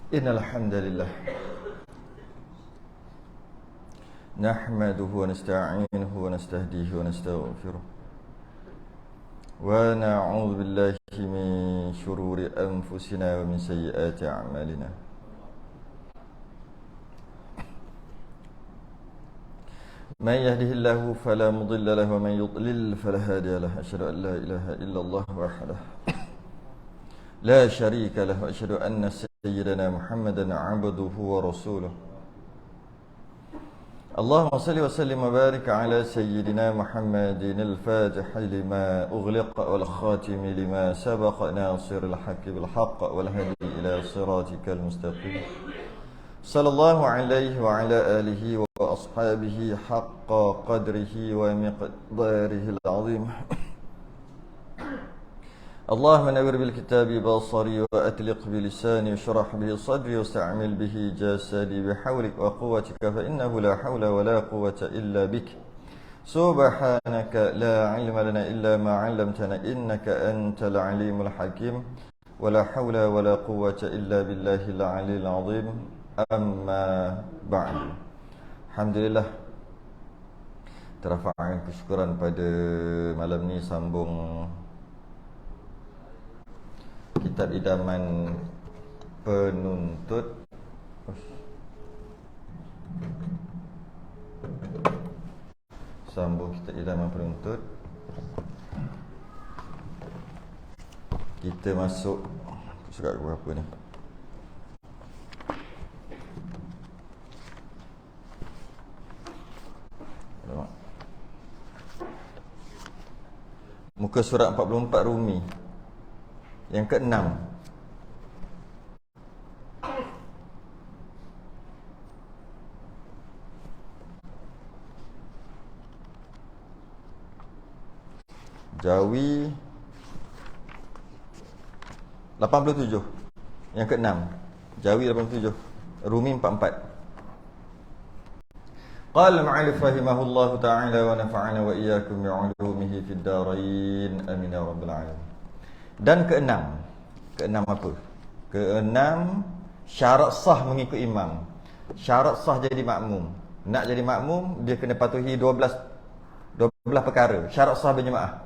Innal hamdalillah nahmaduhu wa nasta'inuhu wa nastahdihi wa nastaghfiruh wa na'udzu billahi min shururi anfusina wa min sayyiati a'malina. Man yahdihillahu fala mudilla lahu wa man yudlil fala hadiya lahu. Asyhadu an la ilaha illallah wahdahu la syarika lahu wa asyhadu anna sayyidana Muhammadan 'abduhu wa rasuluh. Allahumma salli wa sallim wa barik ala sayyidina Muhammadin al-fatih lima ughliqa wal khatim lima sabaqa nasiril haqqi bil haqq wal hadi ila siratikal mustaqim. Sallallahu alaihi wa ala alihi wa ashabihi haqqa qadrihi wa miqdarihi al-azim. اللهم نور بالكتاب بصري وأتلق بلساني واشرح به صدري واستعمل به جسدي بحولك وقوتك فإنه لا حول ولا قوة إلا بك سبحانك لا علم لنا إلا ما علمتنا إنك أنت العليم الحكيم ولا حول ولا قوة إلا بالله العلي العظيم أما بعد. Alhamdulillah, terafa'an kesyukuran pada malam ni sambung kitab idaman penuntut. Sambung kitab idaman penuntut. Kita masuk surat berapa ni? Muka surat 44 Rumi yang ke-6. Jawi 87 yang ke-6. Jawi 87, Rumi 44. Qala al-mu'allif rahimahullahu ta'ala wa nafa'ana wa iyyakum bi'ulumihi fid darain amin ya rabbal alamin. Dan keenam. Keenam apa? Keenam, syarat sah mengikut imam. Syarat sah jadi makmum. Nak jadi makmum, dia kena patuhi 12 perkara. Syarat sah berjemaah.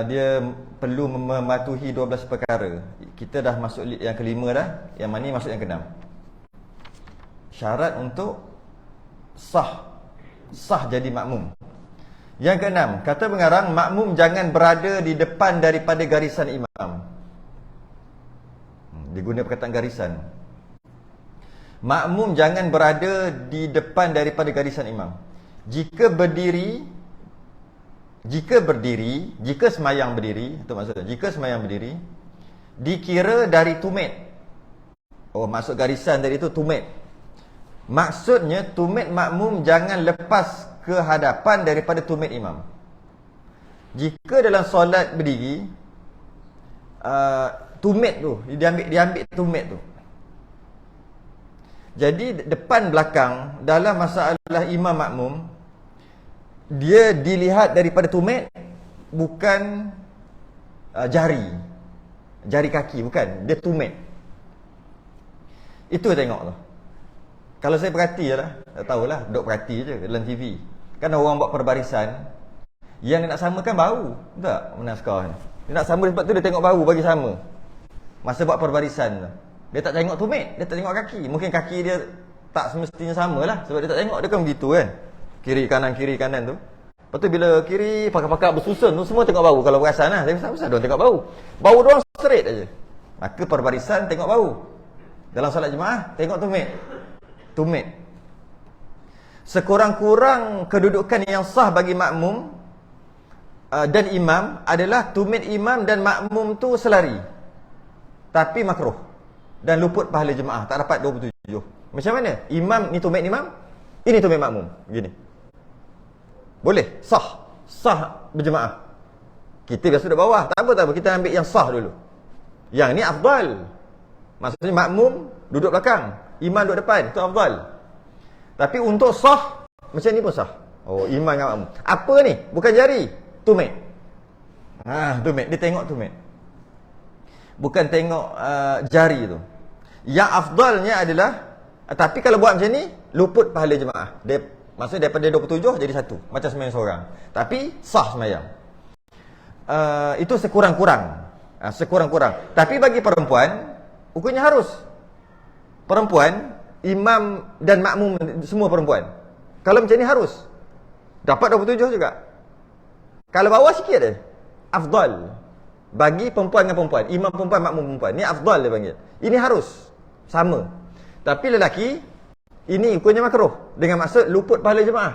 Dia perlu mematuhi 12 perkara. Kita dah masuk yang kelima dah. Yang mana ni masuk yang keenam. Syarat untuk sah jadi makmum. Yang keenam, kata pengarang, makmum jangan berada di depan daripada garisan imam. Dia guna perkataan garisan. Makmum jangan berada di depan daripada garisan imam. Jika semayang berdiri, itu maksudnya, jika semayang berdiri, dikira dari tumit. Oh, maksud garisan tadi itu tumit. Maksudnya tumit makmum jangan lepas ke hadapan daripada tumit imam. Jika dalam solat berdiri, tumit tu diambil tumit tu. Jadi depan belakang dalam masalah imam makmum, dia dilihat daripada tumit, bukan jari kaki, bukan, dia tumit. Itu tengok tu. Kalau saya perhati je lah, tak tahulah, duk perhati je dalam TV. Kan orang buat perbarisan, yang dia nak samakan bau. Tak, menaskah ni. Dia nak sama sebab tu dia tengok bau bagi sama. Masa buat perbarisan tu. Dia tak tengok tumit, dia tak tengok kaki. Mungkin kaki dia tak semestinya sama lah. Sebab dia tak tengok, dia kan begitu kan. Kiri kanan tu. Lepas tu bila kiri, pakar-pakar bersusun tu, semua tengok bau. Kalau perasan lah, saya besar-besar diorang tengok bau. Bau diorang straight aja. Maka perbarisan tengok bau. Dalam solat jemaah, tengok tumit. Sekurang-kurang kedudukan yang sah bagi makmum dan imam adalah tumit imam dan makmum tu selari. Tapi makruh. Dan luput pahala jemaah, tak dapat 27. Macam mana? Imam ni tumit imam, ini tumit makmum. Begini. Boleh? Sah berjemaah. Kita biasa duduk bawah, tak apa. Kita ambil yang sah dulu. Yang ni afdal. Maksudnya makmum duduk belakang, imam duduk depan, itu afdal. Tapi untuk sah, macam ni pun sah. Oh, imam dengan makmum. Apa ni? Bukan jari, tumit. Tumit. Dia tengok tumit. Bukan tengok jari tu. Yang afdalnya adalah, tapi kalau buat macam ni, luput pahala jemaah. Maksudnya daripada 27 jadi 1. Macam sembahyang seorang. Tapi sah sembahyang. Itu sekurang-kurang. Sekurang-kurang. Tapi bagi perempuan, hukumnya harus. Perempuan, imam dan makmum semua perempuan. Kalau macam ni harus. Dapat 27 juga. Kalau bawah sikit dia, afdal. Bagi perempuan dengan perempuan. Imam perempuan, makmum perempuan. Ni afdal dia panggil. Ini harus. Sama. Tapi lelaki, ini hukumnya makruh. Dengan maksud luput pahala jemaah.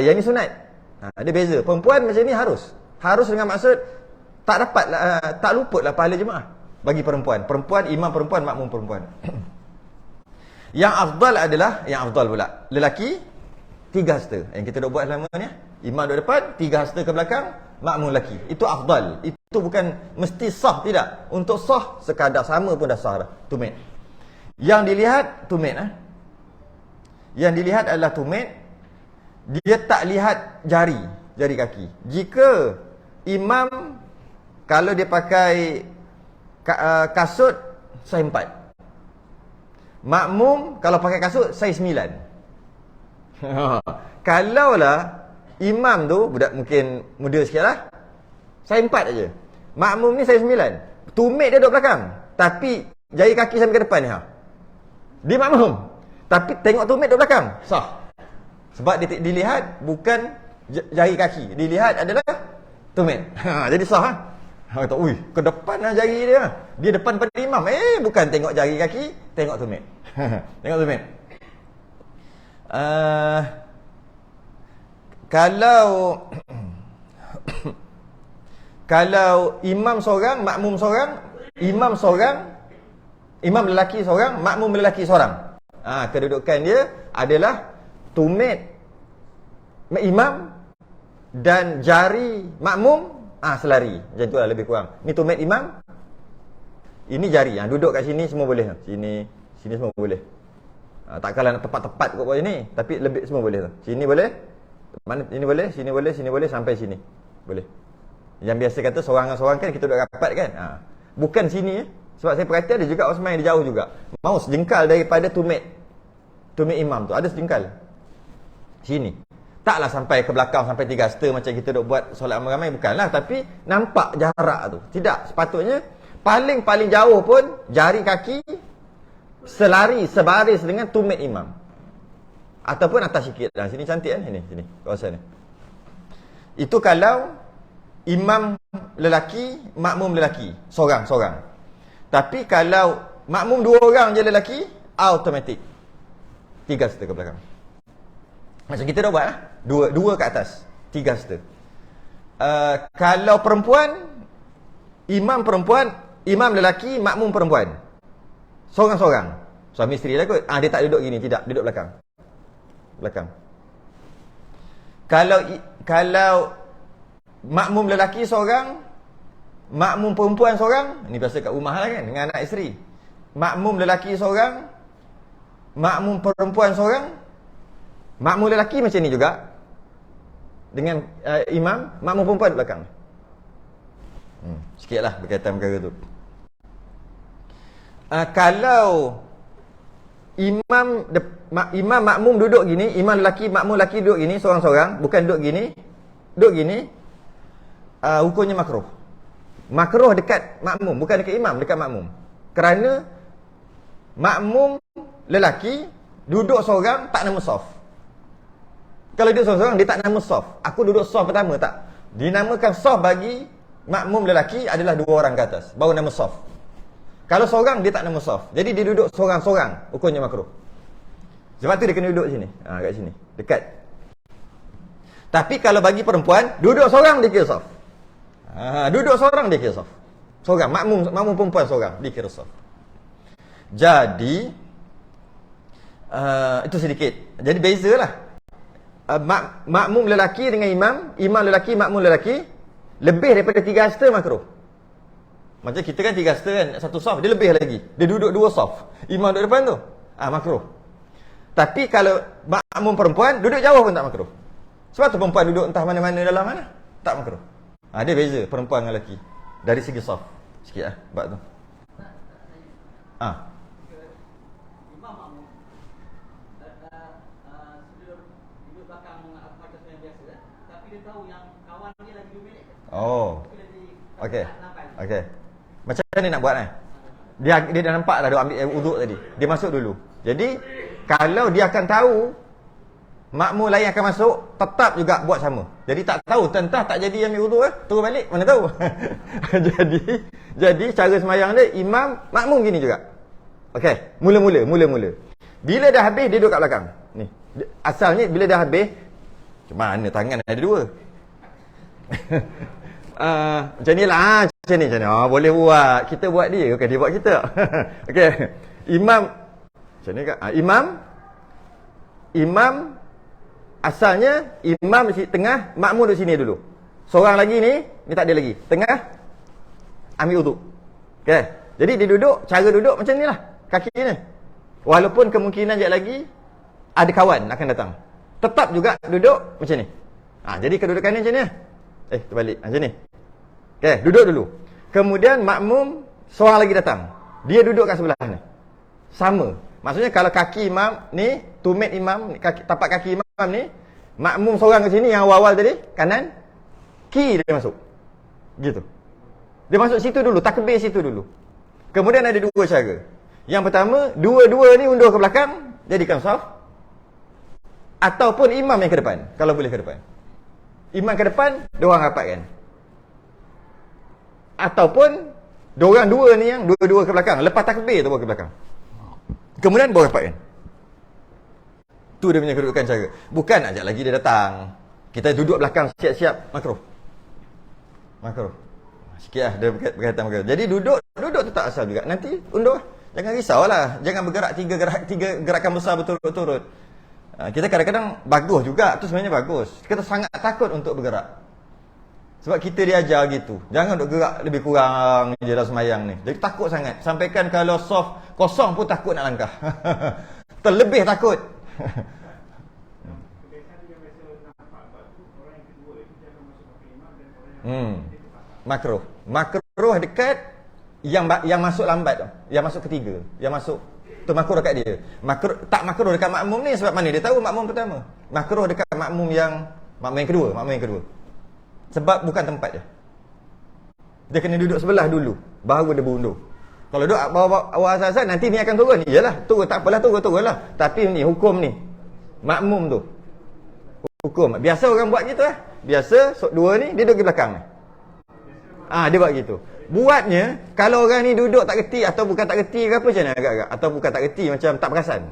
Yang ni sunat. Ada beza. Perempuan macam ni harus. Harus dengan maksud tak dapat, tak luput lah pahala jemaah. Bagi perempuan. Perempuan, imam perempuan, makmum perempuan. Yang afdal adalah, yang afdal pula, lelaki 3 hasta. Yang kita dah buat selama ni. Imam duduk depan, 3 hasta ke belakang, makmum lelaki. Itu afdal. Itu bukan mesti sah, tidak. Untuk sah, sekadar sama pun dah sah dah. Tumit. Yang dilihat, tumit. Yang dilihat adalah tumit. Dia tak lihat jari kaki. Jika imam, kalau dia pakai kasut, saiz 4. Makmum, kalau pakai kasut, saiz 9. Kalaulah imam tu, budak mungkin muda sikit lah, saiz 4 aja. Makmum ni saiz 9. Tumit dia duduk belakang. Tapi jari kaki sampai ke depan ni. Dia makmum. Tapi tengok tumit duduk belakang. Sah. Sebab dilihat bukan jari kaki. Dilihat adalah tumit. Jadi sah. Kata, ui, ke depan lah jari dia. Dia depan pada imam. Bukan tengok jari kaki, tengok tumit. Tengok tumit. Kalau imam seorang, makmum seorang, imam seorang, imam lelaki seorang, makmum lelaki seorang. Kedudukan dia adalah tumit imam dan jari makmum selari. Macam itulah lebih kurang. Ni tumit imam, ini jari. Duduk kat sini semua boleh. Sini semua boleh. Takkanlah nak tepat-tepat kot macam ni, tapi lebih semua boleh. Sini boleh. Mana ini boleh, sini boleh sampai sini. Boleh. Yang biasa kata seorang-seorang kan kita duduk rapat kan. Bukan sini. Sebab saya perhati ada juga orang sembahyang di jauh juga. Mau sejengkal daripada tumit imam tu. Ada sejengkal. Sini. Taklah sampai ke belakang sampai 3 hasta macam kita duk buat solat ramai-ramai, bukanlah, tapi nampak jarak tu. Tidak, sepatutnya paling jauh pun jari kaki selari sebaris dengan tumit imam. Ataupun atas sikit. Sini cantik kan? Sini kawasan ni. Itu kalau imam lelaki, makmum lelaki, seorang-seorang. Tapi kalau makmum 2 orang je lelaki, automatik 3 hasta ke belakang. Macam kita dah buat lah. Dua ke atas, 3 hasta. Kalau perempuan, imam lelaki, makmum perempuan, seorang-seorang. Suami isteri lah kot. Dia tak duduk gini, tidak, duduk belakang. Kalau makmum lelaki seorang, makmum perempuan seorang, ni biasa kat rumah lah kan, dengan anak isteri. Makmum lelaki seorang, makmum perempuan seorang, makmum lelaki macam ni juga. Dengan imam, makmum perempuan belakang. Sikit lah berkaitan perkara tu. Kalau imam makmum duduk gini, imam lelaki, makmum lelaki duduk gini, seorang-seorang, bukan duduk gini, hukumnya makruh. Makruh dekat makmum, bukan dekat imam, dekat makmum. Kerana makmum lelaki duduk seorang tak nama saf. Kalau duduk seorang dia tak nama saf. Aku duduk saf pertama, tak. Dinamakan saf bagi makmum lelaki adalah 2 orang ke atas, baru nama saf. Kalau seorang dia tak nama saf. Jadi dia duduk seorang-seorang, hukumnya makruh. Sebab tu dia kena duduk sini. Kat sini, dekat. Tapi kalau bagi perempuan, duduk seorang dia kira saf. Duduk seorang dia kira saf. Seorang, makmum perempuan seorang dia kira saf. Jadi itu sedikit. Jadi bezalah. Makmum lelaki dengan imam lelaki, makmum lelaki, lebih daripada 3 hasta makruh. Macam kita kan 3 hasta kan, 1 saf, dia lebih lagi. Dia duduk 2 saf. Imam duduk depan tu, makruh. Tapi kalau makmum perempuan, duduk jauh pun tak makruh. Sebab tu perempuan duduk entah mana-mana dalam mana, tak makruh. Dia beza perempuan dengan lelaki dari segi saf. Sikit lah bab tu. Imam makmum sebelum duduk belakang macam yang biasa, tapi dia tahu yang kawan dia lagi 2 minit. Oh. Okey. Okey. Macam mana nak buat Dia dah nampak dah dia ambil wuduk tadi. Dia masuk dulu. Jadi kalau dia akan tahu makmum lain akan masuk, tetap juga buat sama. Jadi tak tahu tentang tak jadi ambil wuduk turun balik, mana tahu. jadi cara sembahyang dia imam makmum gini juga. Okey, mula-mula. Bila dah habis dia duduk kat belakang. Ni. Asalnya bila dah habis macam mana tangan ada 2. Macam ni lah. Macam ni. Boleh buat. Kita buat dia. Bukan dia buat kita. Okey. Imam. Macam ni kan? Imam. Asalnya, imam di tengah, makmum di sini dulu. Seorang lagi ni tak ada lagi. Tengah, ambil wuduk. Okey. Jadi dia duduk, cara duduk macam ni lah. Kaki ni. Walaupun kemungkinan sekejap lagi, ada kawan akan datang. Tetap juga duduk macam ni. Jadi kedudukan ni macam ni. Terbalik. Macam ni. Okey, duduk dulu. Kemudian makmum seorang lagi datang. Dia duduk kat sebelah ni. Sama. Maksudnya kalau kaki imam ni, tumit imam, tapak kaki imam ni, makmum seorang kat sini yang awal-awal tadi, kanan, kiri dia masuk. Gitu. Dia masuk situ dulu, takbir situ dulu. Kemudian ada 2 cara. Yang pertama, dua-dua ni undur ke belakang, jadikan saf. Ataupun imam yang ke depan, kalau boleh ke depan. Imam ke depan, diorang rapatkan. Ataupun diorang dua ni yang dua-dua ke belakang, lepas takbir tu bawa ke belakang. Kemudian bawa rapatkan. Tu dia punya kedudukan cara. Bukan nak ajak lagi dia datang. Kita duduk belakang siap-siap, makruh. Sikit lah dia berkaitan berkaitan. Jadi duduk tetap asal juga. Nanti undur. Jangan risaulah. Jangan bergerak tiga gerakan besar berturut-turut. Kita kadang-kadang bagus juga. Tu sebenarnya bagus. Kita sangat takut untuk bergerak. Sebab kita diajar gitu. Jangan duk gerak lebih kurang je dalam semayang ni. Jadi takut sangat. Sampaikan kalau soft kosong pun takut nak langkah. Terlebih takut. Makruh dekat yang masuk lambat tu. Yang masuk ketiga. Yang masuk tu makruh dekat dia. Tak makruh dekat makmum ni sebab mana dia tahu makmum pertama. Makruh dekat makmum yang kedua. Sebab bukan tempat dia. Dia kena duduk sebelah dulu, baru dia berundur. Kalau duduk bawah asas nanti ni akan turun. Iyalah, turun tak apalah, turunlah. Tapi ni hukum ni. Makmum tu. Hukum. Biasa orang buat gitu lah. Biasa dua ni dia duduk di belakang ni. Dia buat gitu. Buatnya kalau orang ni duduk tak reti atau bukan tak reti ke apa macam mana agak-agak atau bukan tak reti macam tak perasan.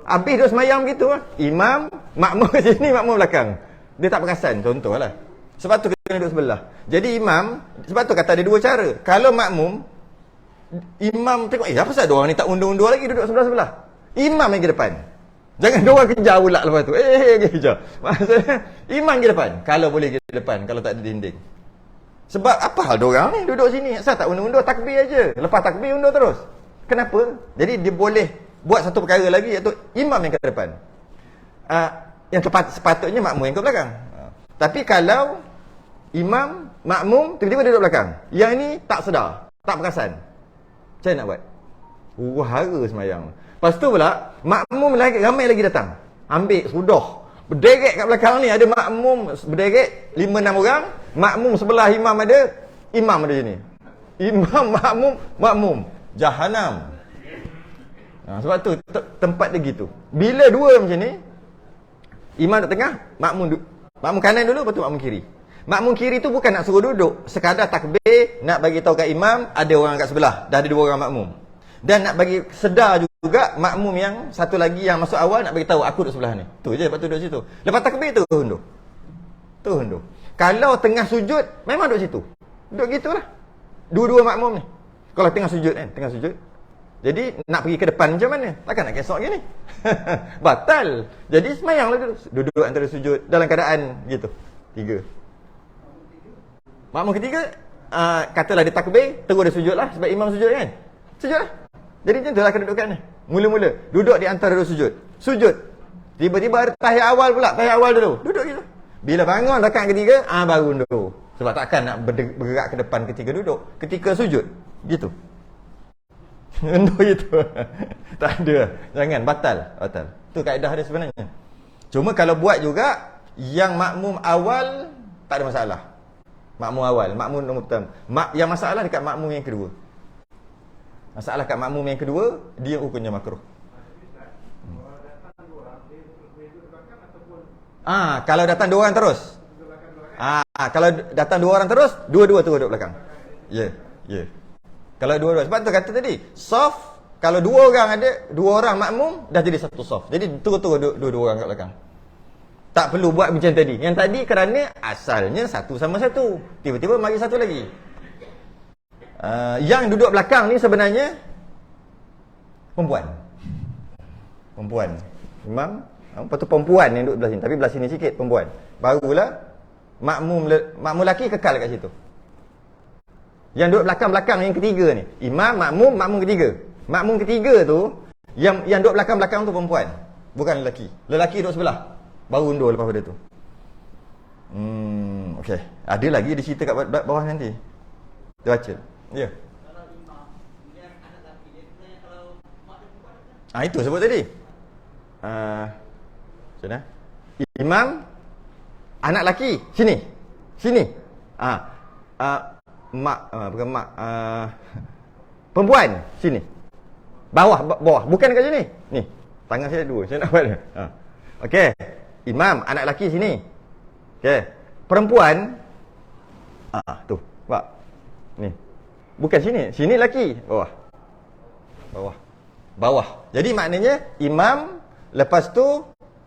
Habis duduk semayang gitu lah. Imam, makmum kat sini, makmum belakang. Dia tak perasan contohlah. Sebab tu kena duduk sebelah. Jadi imam, sebab tu kata ada 2 cara. Kalau makmum, imam tengok, apa pasal diorang ni tak undur-undur lagi duduk sebelah-sebelah. Imam yang ke depan. Jangan diorang kejar pula lepas tu. Kejar. Maksudnya, imam ke depan. Kalau boleh ke depan, kalau tak ada dinding. Sebab apa hal diorang ni duduk sini? Asal tak undur-undur, takbir aja. Lepas takbir, undur terus. Kenapa? Jadi dia boleh buat satu perkara lagi, iaitu imam yang ke depan. Yang sepatutnya makmum yang ke belakang. Tapi kalau imam, makmum, tiba-tiba dia duduk belakang. Yang ni tak sedar, tak perasan. Macam mana nak buat? Hara semayang. Lepas tu pula, makmum lagi, ramai lagi datang. Ambil, sudah. Berderet kat belakang ni, ada makmum berderet, 5-6 orang. Makmum sebelah imam ada sini. Imam, makmum. Jahanam. Sebab tu, tempat dia gitu. Bila dua macam ni, imam kat tengah, makmum kanan dulu, lepas tu makmum kiri. Makmum kiri tu bukan nak suruh duduk, sekadar takbir, nak bagi tahu kat imam ada orang kat sebelah, dah ada 2 orang makmum. Dan nak bagi sedar juga makmum yang satu lagi yang masuk awal nak bagi tahu aku duduk sebelah ni. Tu je, lepas tu duduk situ. Lepas takbir tu hundur. Kalau tengah sujud, memang duduk situ. Duduk gitulah. 2 makmum ni. Kalau tengah sujud kan, tengah sujud. Jadi nak pergi ke depan macam mana? Takkan nak kesok gini. Batal. Jadi semayanglah duduk antara sujud dalam keadaan gitu. 3. Makmum ketiga katalah dia takbir, terus dia sujudlah sebab imam sujud kan. Sujudlah. Jadi macam itulah kedudukannya. Mula-mula duduk di antara 2 sujud. Sujud. Tiba-tiba ada tahiyat awal pula, tahiyat awal dulu. Duduk gitu. Bila bangun rakaat ketiga, baru undur. Sebab takkan nak bergerak ke depan ketika duduk, ketika sujud. Gitu. Undur itu. Tak ada. Jangan, batal. Tu kaedah dia sebenarnya. Cuma kalau buat juga yang makmum awal tak ada masalah. Makmum awal, makmum nombor pertama. Yang masalah dekat makmum yang kedua. Masalah kat makmum yang kedua, dia hukumnya makruh. Kalau datang dua orang terus. Kalau datang dua orang terus, dua-dua tu duduk belakang. Ya. Kalau dua-dua, sebab tu kata tadi, soft, kalau dua orang ada, dua orang makmum, dah jadi satu soft. Jadi turut-turut dua-dua orang kat belakang. Tak perlu buat macam tadi. Yang tadi kerana asalnya satu sama satu. Tiba-tiba mari satu lagi. Yang duduk belakang ni sebenarnya perempuan. Imam, lepas tu perempuan yang duduk belah sini. Tapi belah sini sikit perempuan. Barulah makmum lelaki kekal kat situ. Yang duduk belakang-belakang yang ketiga ni, imam, makmum ketiga. Makmum ketiga tu, yang duduk belakang-belakang tu perempuan, bukan lelaki. Lelaki duduk sebelah, baru undur lepas pada tu. Okey. Ada lagi dia cerita kat bawah nanti. Dia baca. Ya. Kalau imam, kemudian anak lelaki dia sebenarnya kalau mak dia perempuan, Itu sebut tadi. Macam mana? Imam, anak lelaki, sini. Bukan mak, perempuan, sini. Bawah, bukan kat sini. Ni, tangan saya dua, saya nak buat. Okey. Imam, anak lelaki sini. Okey. Perempuan, tu, nampak? Ni. Bukan sini lelaki, bawah. Jadi maknanya imam, lepas tu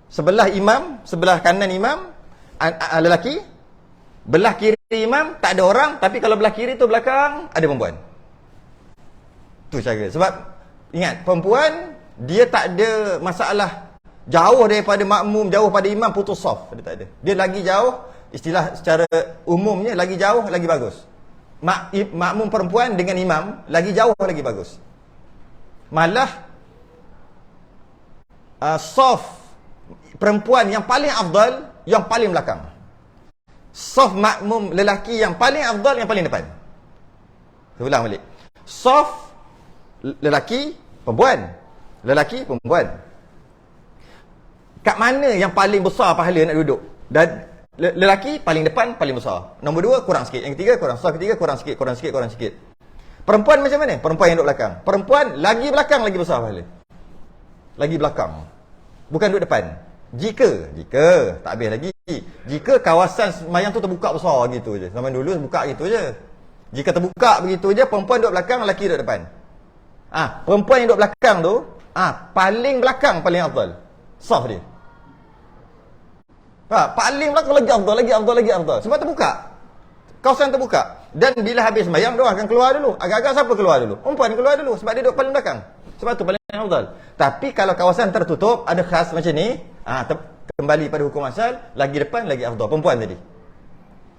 sebelah imam, sebelah kanan imam lelaki, belah kiri imam tak ada orang, tapi kalau belah kiri tu belakang ada perempuan. Tu cara. Sebab ingat, perempuan dia tak ada masalah jauh daripada makmum, jauh pada imam putus saf. Dia tak ada. Dia lagi jauh, istilah secara umumnya lagi jauh lagi bagus. Makmum perempuan dengan imam lagi jauh lagi bagus. Malah saf perempuan yang paling afdal yang paling belakang. Saf makmum lelaki yang paling afdal yang paling depan. Saya ulang balik. Saf lelaki perempuan. Kat mana yang paling besar pahala nak duduk? Dan lelaki paling depan paling besar. Nombor dua kurang sikit. Yang ketiga kurang. Saf ketiga kurang sikit. Perempuan macam mana? Perempuan yang duduk belakang. Perempuan lagi belakang lagi besar pahala. Lagi belakang. Bukan duduk depan. Jika tak habis lagi. Jika kawasan semayang tu terbuka besar gitu je. Zaman dulu buka gitu je. Jika terbuka begitu je, perempuan duduk belakang, lelaki duduk depan. Perempuan yang duduk belakang tu, paling belakang paling afdal. Saf dia. Paling belakang lagi afdal. Sebab terbuka. Kawasan terbuka. Dan bila habis sembahyang, dia akan keluar dulu. Agak-agak siapa keluar dulu? Perempuan keluar dulu. Sebab dia duduk paling belakang. Sebab tu paling afdal. Tapi kalau kawasan tertutup, ada khas macam ni, kembali pada hukum asal, lagi depan lagi afdal. Perempuan tadi.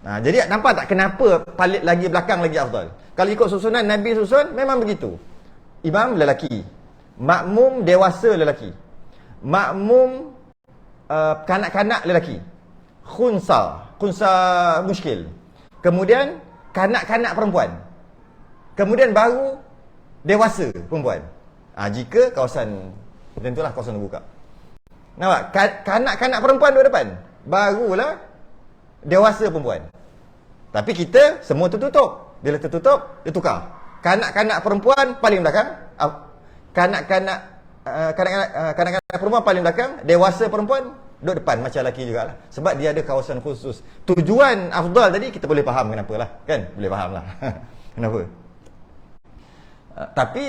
Jadi nampak tak kenapa paling lagi belakang lagi afdal? Kalau ikut susunan Nabi susun, memang begitu. Imam lelaki. Makmum dewasa lelaki. Makmum kanak-kanak lelaki. Khunsa muskil. Kemudian kanak-kanak perempuan. Kemudian baru dewasa perempuan. Jika kawasan tentulah kawasan terbuka. Nampak? Kanak-kanak perempuan duduk depan. Barulah dewasa perempuan. Tapi kita semua tertutup. Bila tertutup, dia tukar. Kanak-kanak perempuan paling belakang. Kanak-kanak perempuan paling belakang. Dewasa perempuan duduk depan macam lelaki jugalah. Sebab dia ada kawasan khusus. Tujuan afdal tadi kita boleh faham kenapa lah. Kan? Boleh faham lah. Kenapa? Tapi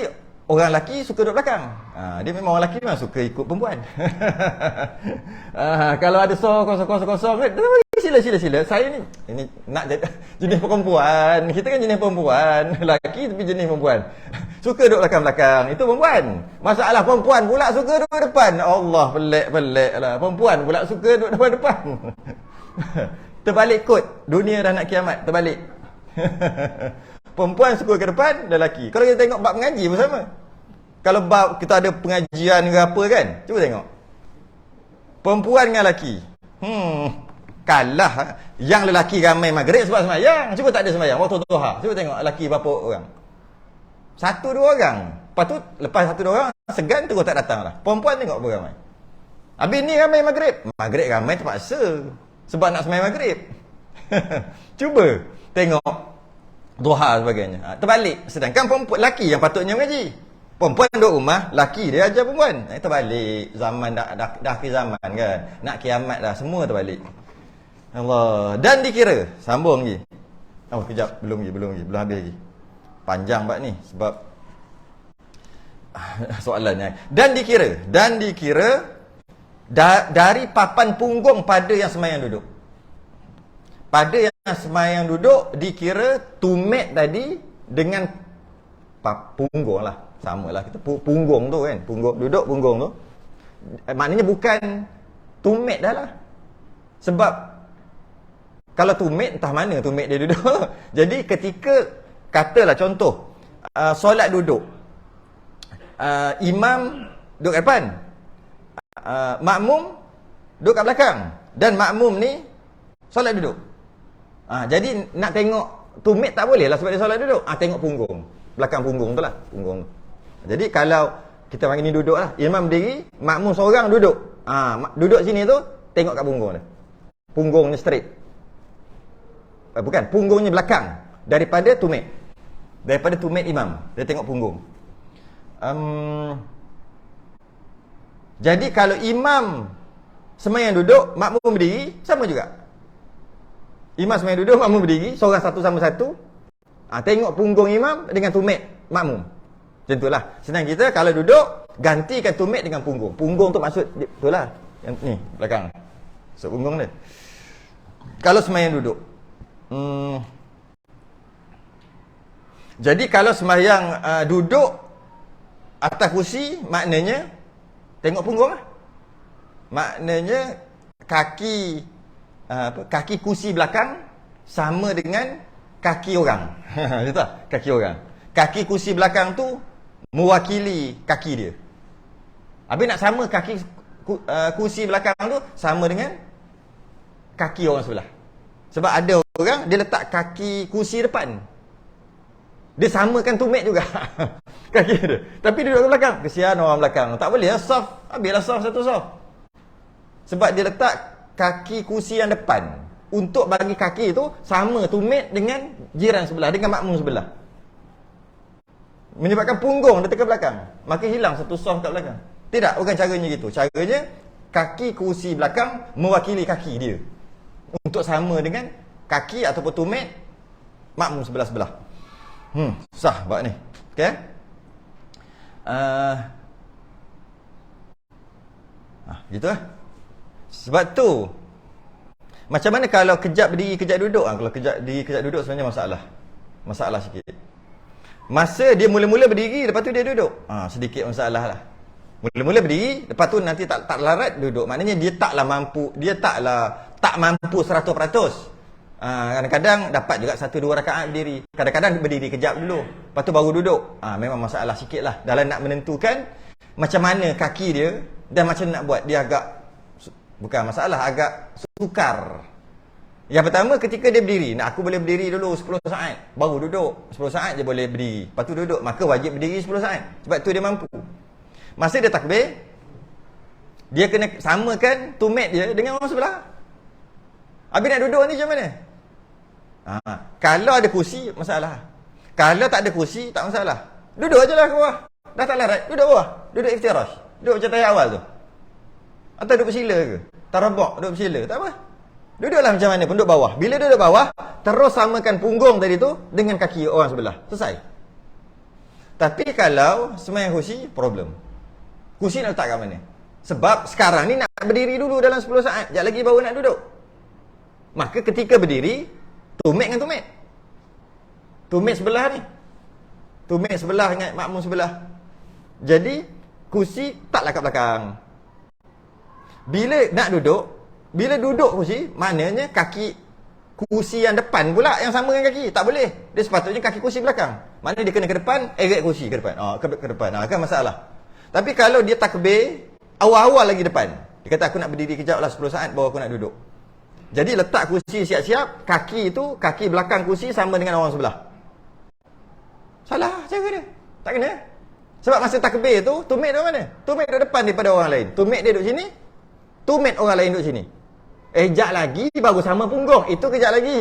orang lelaki suka duduk belakang. Dia memang orang lelaki memang suka ikut perempuan. Kalau ada kosong, sila. Saya ni nak jenis perempuan. Kita kan jenis perempuan. Lelaki tapi jenis perempuan. Suka duduk belakang-belakang. Itu perempuan. Masalah perempuan pula suka duduk depan. Allah, pelik lah. Perempuan pula suka duduk depan-depan. Terbalik kot. Dunia dah nak kiamat. Terbalik. Perempuan suka ke depan, lelaki. Kalau kita tengok bab mengaji bersama. Kalau bab kita ada pengajian ke apa kan, cuba tengok. Perempuan dengan lelaki. Kalah. Yang lelaki ramai maghrib sebab semayang. Cuba tak ada semayang waktu duha. Cuba tengok lelaki berapa orang. 1-2 orang. Lepas tu, lepas satu dua orang, segan terus tak datang lah. Perempuan tengok berapa ramai. Habis ni ramai maghrib. Maghrib ramai terpaksa. Sebab nak sembahyang maghrib. Cuba tengok duha sebagainya. Terbalik. Sedangkan perempuan, laki yang patutnya mengaji. Perempuan duduk rumah, laki dia ajar perempuan. Terbalik. Zaman dah akhir zaman kan. Nak kiamat dah. Semua terbalik. Allah. Dan dikira. Sambung lagi. Oh, kejap. Belum habis lagi. Panjang bab ni. Sebab soalannya. Dan dikira dari papan punggung pada yang sembahyang duduk. Pada yang sembahyang duduk dikira tumit tadi dengan punggung lah. Samalah kita punggung tu kan. Punggung duduk punggung tu. Maknanya bukan tumit dah lah. Sebab kalau tumit entah mana tumit dia duduk. Jadi ketika katalah contoh solat duduk. Imam duduk kat depan. Makmum duduk kat belakang. Dan makmum ni solat duduk. Jadi nak tengok tumit tak boleh lah sebab dia solat duduk. Tengok punggung. Belakang punggung tu lah. Punggung tu. Jadi kalau kita panggil ni duduk lah. Imam berdiri, makmum seorang duduk. Duduk sini tu, tengok kat punggung dia. Punggungnya straight. Bukan, punggungnya belakang. Daripada tumit. Daripada tumit imam. Dia tengok punggung. Jadi kalau imam sembahyang duduk, makmum berdiri, sama juga. Imam sembahyang duduk, makmum berdiri, seorang satu sama satu. Tengok punggung imam dengan tumit makmum. Macam itulah. Senang kita kalau duduk, gantikan tumit dengan punggung. Punggung tu maksud itulah. Yang ni belakang. So punggung dia. Kalau sembahyang duduk. Jadi kalau sembahyang duduk atas kursi, maknanya tengok punggung lah. Maknanya kaki kursi belakang sama dengan kaki orang. Betul tak? Kaki orang. Kaki kursi belakang tu mewakili kaki dia. Habis nak sama kaki kursi belakang tu sama dengan kaki orang sebelah. Sebab ada orang dia letak kaki kursi depan. Dia samakan tumit juga. Kaki dia. Tapi dia duduk ke belakang. Kesian orang belakang. Tak boleh lah soft. Habislah soft satu soft. Sebab dia letak kaki kursi yang depan. Untuk bagi kaki tu sama tumit dengan jiran sebelah. Dengan makmum sebelah. Menyebabkan punggung dia tekan belakang. Maka hilang satu soft kat belakang. Tidak. Bukan caranya gitu. Caranya kaki kursi belakang mewakili kaki dia. Untuk sama dengan kaki ataupun tumit makmum sebelah-sebelah. Susah buat ni. Okey. Gitu lah. Sebab tu macam mana kalau kejap berdiri, kejap duduk? Kalau kejap berdiri, kejap duduk sebenarnya masalah sikit. Masa dia mula-mula berdiri, lepas tu dia duduk. Sedikit masalah lah. Mula-mula berdiri, lepas tu nanti tak larat duduk. Maknanya dia taklah mampu 100%. Kadang-kadang dapat juga 1-2 rakaat berdiri. Kadang-kadang berdiri kejap dulu, lepas tu baru duduk. Memang masalah sikit lah dalam nak menentukan macam mana kaki dia dan macam nak buat. Dia agak, bukan masalah, agak sukar. Yang pertama ketika dia berdiri, aku boleh berdiri dulu 10 saat, baru duduk. 10 saat je boleh berdiri, lepas tu duduk. Maka wajib berdiri 10 saat. Sebab tu dia mampu. Masa dia takbir, dia kena samakan tumit dia dengan orang sebelah. Habis nak duduk ni macam mana? Kalau ada kursi, masalah. Kalau tak ada kursi, tak masalah. Duduk je lah ke bawah. Dah tak larat, duduk bawah. Duduk iftirash. Duduk macam tahiyat awal tu. Atau duduk bersila ke? Tarabak, duduk bersila. Tak apa. Duduklah macam mana pun, duduk bawah. Bila duduk bawah, terus samakan punggung tadi tu dengan kaki orang sebelah. Selesai. Tapi kalau sembahyang kursi, problem. Kursi nak letak kat mana? Sebab sekarang ni nak berdiri dulu dalam 10 saat. Sekejap lagi baru nak duduk. Maka ketika berdiri, tumit dengan tumit. Tumit sebelah ni. Tumit sebelah dengan makmum sebelah. Jadi, kursi taklah kat belakang. Bila nak duduk, bila duduk kursi, maknanya kaki kursi yang depan pula yang sama dengan kaki. Tak boleh. Dia sepatutnya kaki kursi belakang. Maknanya dia kena ke depan, eret kursi ke depan. Ke depan. Kan masalah. Tapi kalau dia takbir, awal-awal lagi depan. Dia kata aku nak berdiri kejap lah 10 saat baru aku nak duduk. Jadi letak kursi siap-siap, kaki itu, kaki belakang kursi sama dengan orang sebelah. Salah cara dia. Tak kena. Sebab masa takbir tu, tumit duduk mana? Tumit duduk depan daripada orang lain. Tumit dia duduk sini, tumit orang lain duduk sini. Kejap lagi baru sama punggung. Itu kejap lagi.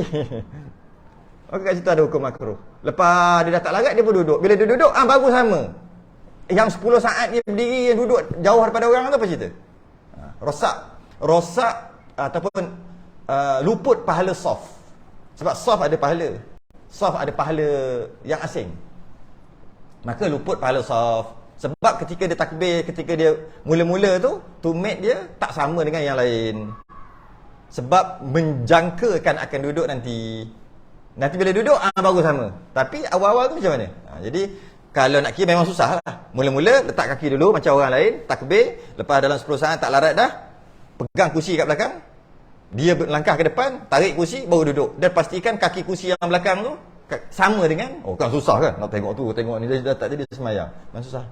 Maka kat situ ada hukum makruh. Lepas dia dah tak larat, dia pun duduk. Bila dia duduk, baru sama. Yang 10 saat dia berdiri, yang duduk jauh daripada orang tu apa cerita? Rosak ataupun luput pahala soft. Sebab soft ada pahala. Soft ada pahala yang asing. Maka luput pahala soft. Sebab ketika dia takbir, ketika dia mula-mula tu, tumit dia tak sama dengan yang lain. Sebab menjangkakan akan duduk nanti. Nanti bila duduk, baru sama. Tapi awal-awal tu macam mana? Jadi, kalau nak kira memang susah lah. Mula-mula, letak kaki dulu macam orang lain. Takbir. Lepas dalam 10 saat tak larat dah. Pegang kursi kat belakang. Dia langkah ke depan. Tarik kursi, baru duduk. Dan pastikan kaki kursi yang belakang tu sama dengan. Oh, kan susah kan? Nak tengok tu, tengok ni. Dah tak jadi semayang. Kan susah.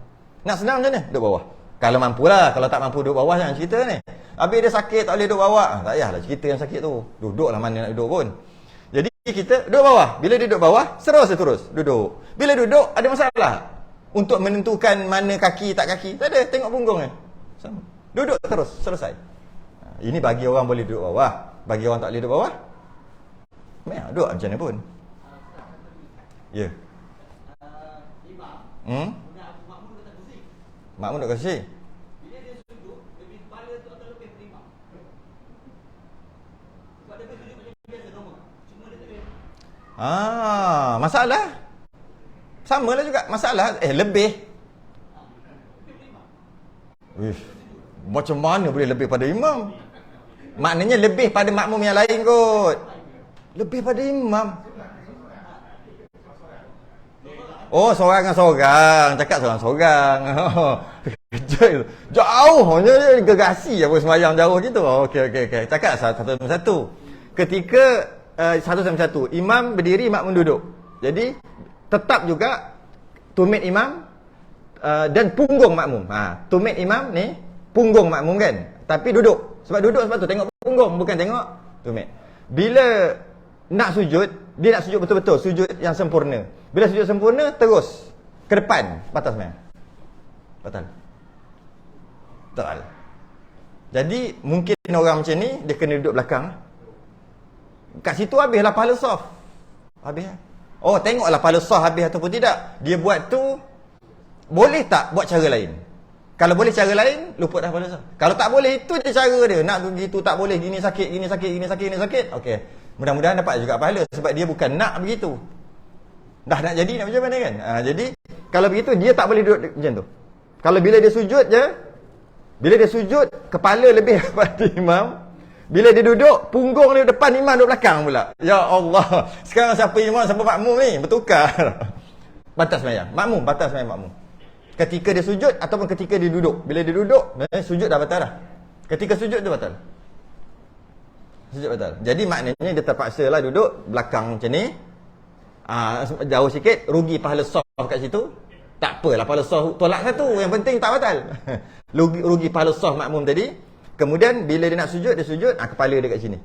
Nak senang macam mana? Duduk bawah. Kalau mampu lah. Kalau tak mampu duduk bawah, jangan cerita ni. Habis dia sakit, tak boleh duduk bawah. Tak payahlah cerita yang sakit tu. Duduk lah mana nak duduk pun. Jadi kita duduk bawah. Bila dia duduk bawah, terus duduk. Bila duduk, ada masalah untuk menentukan mana kaki tak kaki. Tak ada, tengok punggung kan. Sama. Duduk terus, selesai. Ini bagi orang boleh duduk bawah. Bagi orang tak boleh duduk bawah, memang duduk macam mana pun. Ya. Makmum duduk kursi. Bila dia sujud, lebih kepala tu akan lebih pada imam. Sebab dia sujud macam biasa normal. Cuma dia tak boleh. Masalah. Samalah juga. Masalah lebih. Macam mana boleh lebih pada imam? Maknanya lebih pada makmum yang lain kot. Lebih pada imam. Oh, seorang-seorang. Cakap seorang-seorang. Jauh. Gegasi apa semayang jauh gitu. Okey. Cakap satu-satu. Ketika satu-satu. Imam berdiri, makmum duduk. Jadi, tetap juga tumit imam dan punggung makmum. Tumit imam ni, punggung makmum kan. Tapi duduk. Sebab tu tengok punggung, bukan tengok tumit. Bila nak sujud, dia nak sujud betul-betul, sujud yang sempurna. Bila sujud sempurna, terus ke depan, batas mana? Batal. Jadi mungkin orang macam ni dia kena duduk belakang. Kat situ habislah pahala soft. Habis. Oh, tengoklah pahala soft habis ataupun tidak. Dia buat tu boleh tak buat cara lain? Kalau boleh cara lain, luput dah pahala soft. Kalau tak boleh, itu je cara dia. Nak begitu tak boleh, gini sakit. Okey. Mudah-mudahan dapat juga pahala sebab dia bukan nak begitu. Dah nak jadi nak macam mana kan? Jadi kalau begitu dia tak boleh duduk macam tu. Kalau bila dia sujud je, bila dia sujud kepala lebih daripada imam. Bila dia duduk, punggung dia depan, imam duduk belakang pula. Ya Allah. Sekarang siapa imam, siapa makmum ni? Bertukar. Batas sembahyang. Makmum, batas sembahyang makmum. Ketika dia sujud ataupun ketika dia duduk. Bila dia duduk, sujud dah batal dah. Ketika sujud tu batal. Sujud batal. Jadi maknanya dia terpaksa lah duduk belakang macam ni. Jauh sikit, rugi pahala soft kat situ. Tak apalah pahala soft tolak satu, yang penting tak batal. rugi pahala soft makmum tadi. Kemudian bila dia nak sujud, dia sujud, kepala dia kat sini.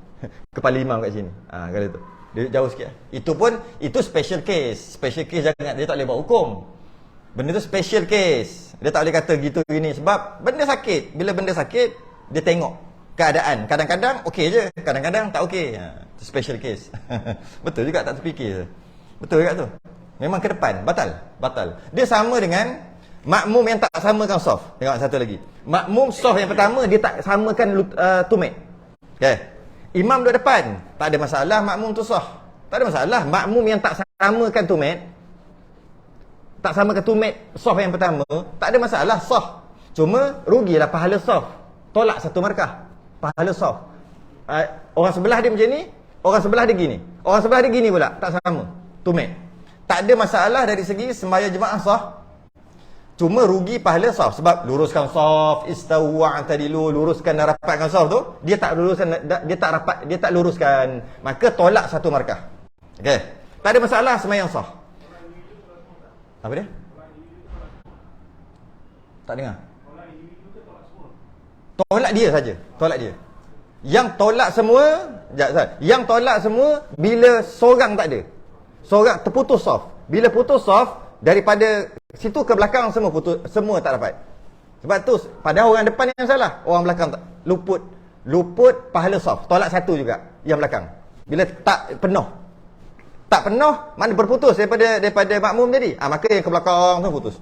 Kepala imam kat sini. Kalau tu. Dia jauh sikit. Itu pun itu special case. Special case jangan, dia tak boleh buat hukum. Benda tu special case. Dia tak boleh kata gitu gini sebab benda sakit. Bila benda sakit, dia tengok keadaan. Kadang-kadang okey je, kadang-kadang tak okey. Itu special case. Betul juga tak terfikir. Betul juga tu. Memang ke depan, batal. Dia sama dengan makmum yang tak samakan soft. Tengok satu lagi. Makmum soft yang pertama dia tak samakan tumit. Okey. Imam duduk depan, tak ada masalah makmum tu soft. Tak ada masalah. Makmum yang tak samakan tumit, tak samakan tumit soft yang pertama, tak ada masalah soft. Cuma rugilah pahala soft. Tolak satu markah. Pahala soft. Orang sebelah dia macam ni, orang sebelah dia gini. Orang sebelah dia gini pula, tak sama. Tumit. Tak ada masalah dari segi sembahyang jemaah sah. Cuma rugi pahala saf sebab luruskan saf, istawu i'tadilu, luruskan dan rapatkan saf tu, dia tak luruskan, dia tak rapat, dia tak luruskan. Maka tolak satu markah. Okey. Tak ada masalah sembahyang sah. Apa dia? Tak dengar. Tolak dia saja, tolak dia. Yang tolak semua, yang tolak semua bila seorang tak ada. Seorang terputus saf. Bila putus saf, daripada situ ke belakang semua putus, semua tak dapat. Sebab tu pada orang depan yang salah, orang belakang tak luput pahala saf. Tolak satu juga yang belakang. Bila tak penuh, mana berputus daripada makmum jadi. Maka yang ke belakang tu putus.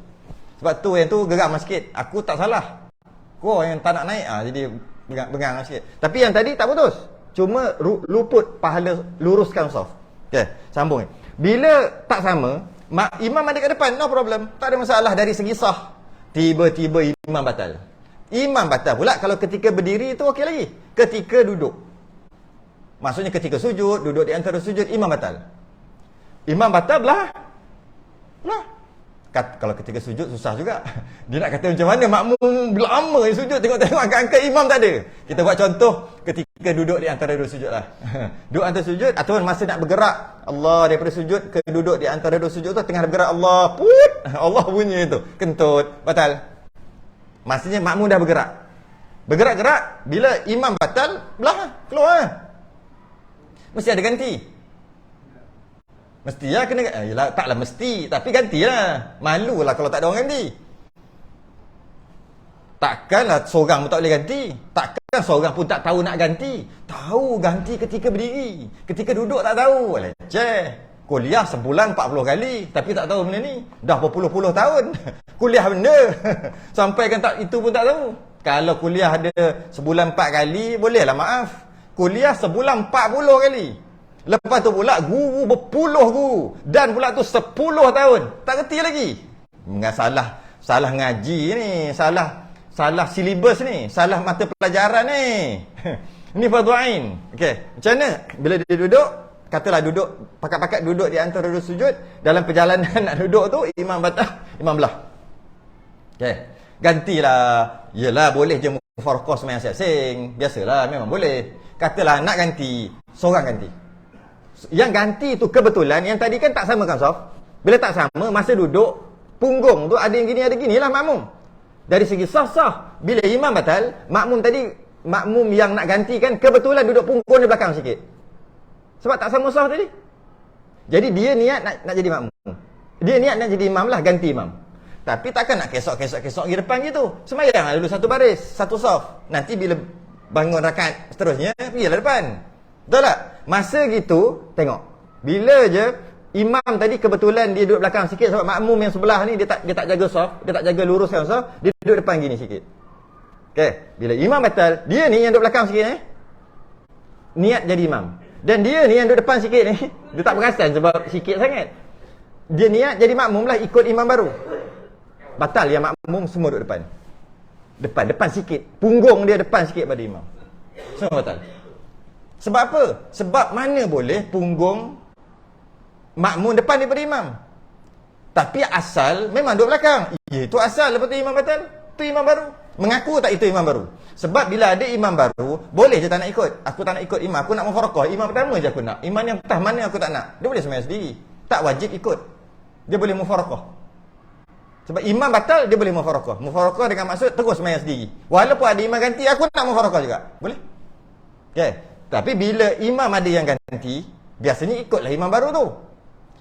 Sebab tu yang tu geram sikit. Aku tak salah, kau yang tak nak naik, jadi bengang sikit. Tapi yang tadi tak putus, cuma luput pahala luruskan saf. Okey, sambung. Bila tak sama, imam ada kat depan, no problem, tak ada masalah dari segi sah. Tiba-tiba imam batal. Imam batal pula kalau ketika berdiri tu okey lagi. Ketika duduk, maksudnya ketika sujud, duduk di antara sujud, imam batal. Imam batal belah. Kalau ketika sujud susah juga. Dia nak kata macam mana makmum lama yang sujud, tengok angkat-angkat imam tak ada. Kita buat contoh ketika duduk di antara dua sujud lah. Duduk antara sujud ataupun masa nak bergerak, Allah daripada sujud ke duduk di antara dua sujud tu tengah bergerak, Allah put, Allah bunyi tu, kentut, batal. Maksudnya makmum dah bergerak. Bergerak-gerak, bila imam batal, belah, keluar. Mesti ada ganti. Mesti lah kena, yelah, taklah mesti, tapi gantilah. Malulah kalau tak ada orang ganti. Takkanlah seorang pun tak boleh ganti. Takkan seorang pun tak tahu nak ganti. Tahu ganti ketika berdiri. Ketika duduk tak tahu. Leceh. Kuliah sebulan 40 kali, tapi tak tahu benda ni. Dah berpuluh-puluh tahun kuliah benda. Sampai kan tak, itu pun tak tahu. Kalau kuliah ada sebulan 4 kali, bolehlah maaf. Kuliah sebulan 40 kali. Lepas tu pula guru berpuluh guru, dan pula tu 10 tahun tak reti lagi. Salah ngaji ni, salah silibus ni, salah mata pelajaran ni. Ini fardu ain. Okey, macam mana bila dia duduk, katalah duduk pakat-pakat duduk di antara dua sujud, dalam perjalanan nak duduk tu imam batal, imam belah. Okey, gantilah. Yelah, boleh je mufaraqah sembahyang asing, biasalah, memang boleh. Katalah nak ganti, seorang ganti. Yang ganti tu kebetulan yang tadi kan tak sama kan saf. Bila tak sama, masa duduk punggung tu ada yang gini ada gini lah makmum. Dari segi sah. Bila imam batal, makmum yang nak ganti kan kebetulan duduk punggung di belakang sikit. Sebab tak sama sah tadi. Jadi dia niat nak jadi makmum. Dia niat nak jadi imam lah, ganti imam. Tapi takkan nak kesok di depan gitu. Sembahyang dulu satu baris, satu saf. Nanti bila bangun rakaat seterusnya, pergilah depan. Betul tak? Masa gitu, tengok. Bila je imam tadi kebetulan dia duduk belakang sikit sebab makmum yang sebelah ni dia tak jaga saf, dia tak jaga luruskan saf, dia duduk depan gini sikit. Okey, bila imam batal, dia ni yang duduk belakang sikit niat jadi imam. Dan dia ni yang duduk depan sikit ni, dia tak perasan sebab sikit sangat. Dia niat jadi makmum lah, ikut imam baru. Batal yang makmum semua duduk depan. Depan sikit. Punggung dia depan sikit pada imam. Semua batal. Sebab apa? Sebab mana boleh punggung makmum depan daripada imam. Tapi asal memang duduk belakang. Itu asal, lepas tu imam batal. Itu imam baru. Mengaku tak itu imam baru. Sebab bila ada imam baru, boleh je tak nak ikut. Aku tak nak ikut imam, aku nak mufaraqah. Imam pertama je aku nak. Imam yang entah mana aku tak nak. Dia boleh sembahyang sendiri. Tak wajib ikut. Dia boleh mufaraqah. Sebab imam batal, dia boleh mufaraqah. Mufaraqah dengan maksud terus sembahyang sendiri. Walaupun ada imam ganti, aku nak mufaraqah juga. Boleh? Okey. Tapi bila imam ada yang ganti, biasanya ikutlah imam baru tu.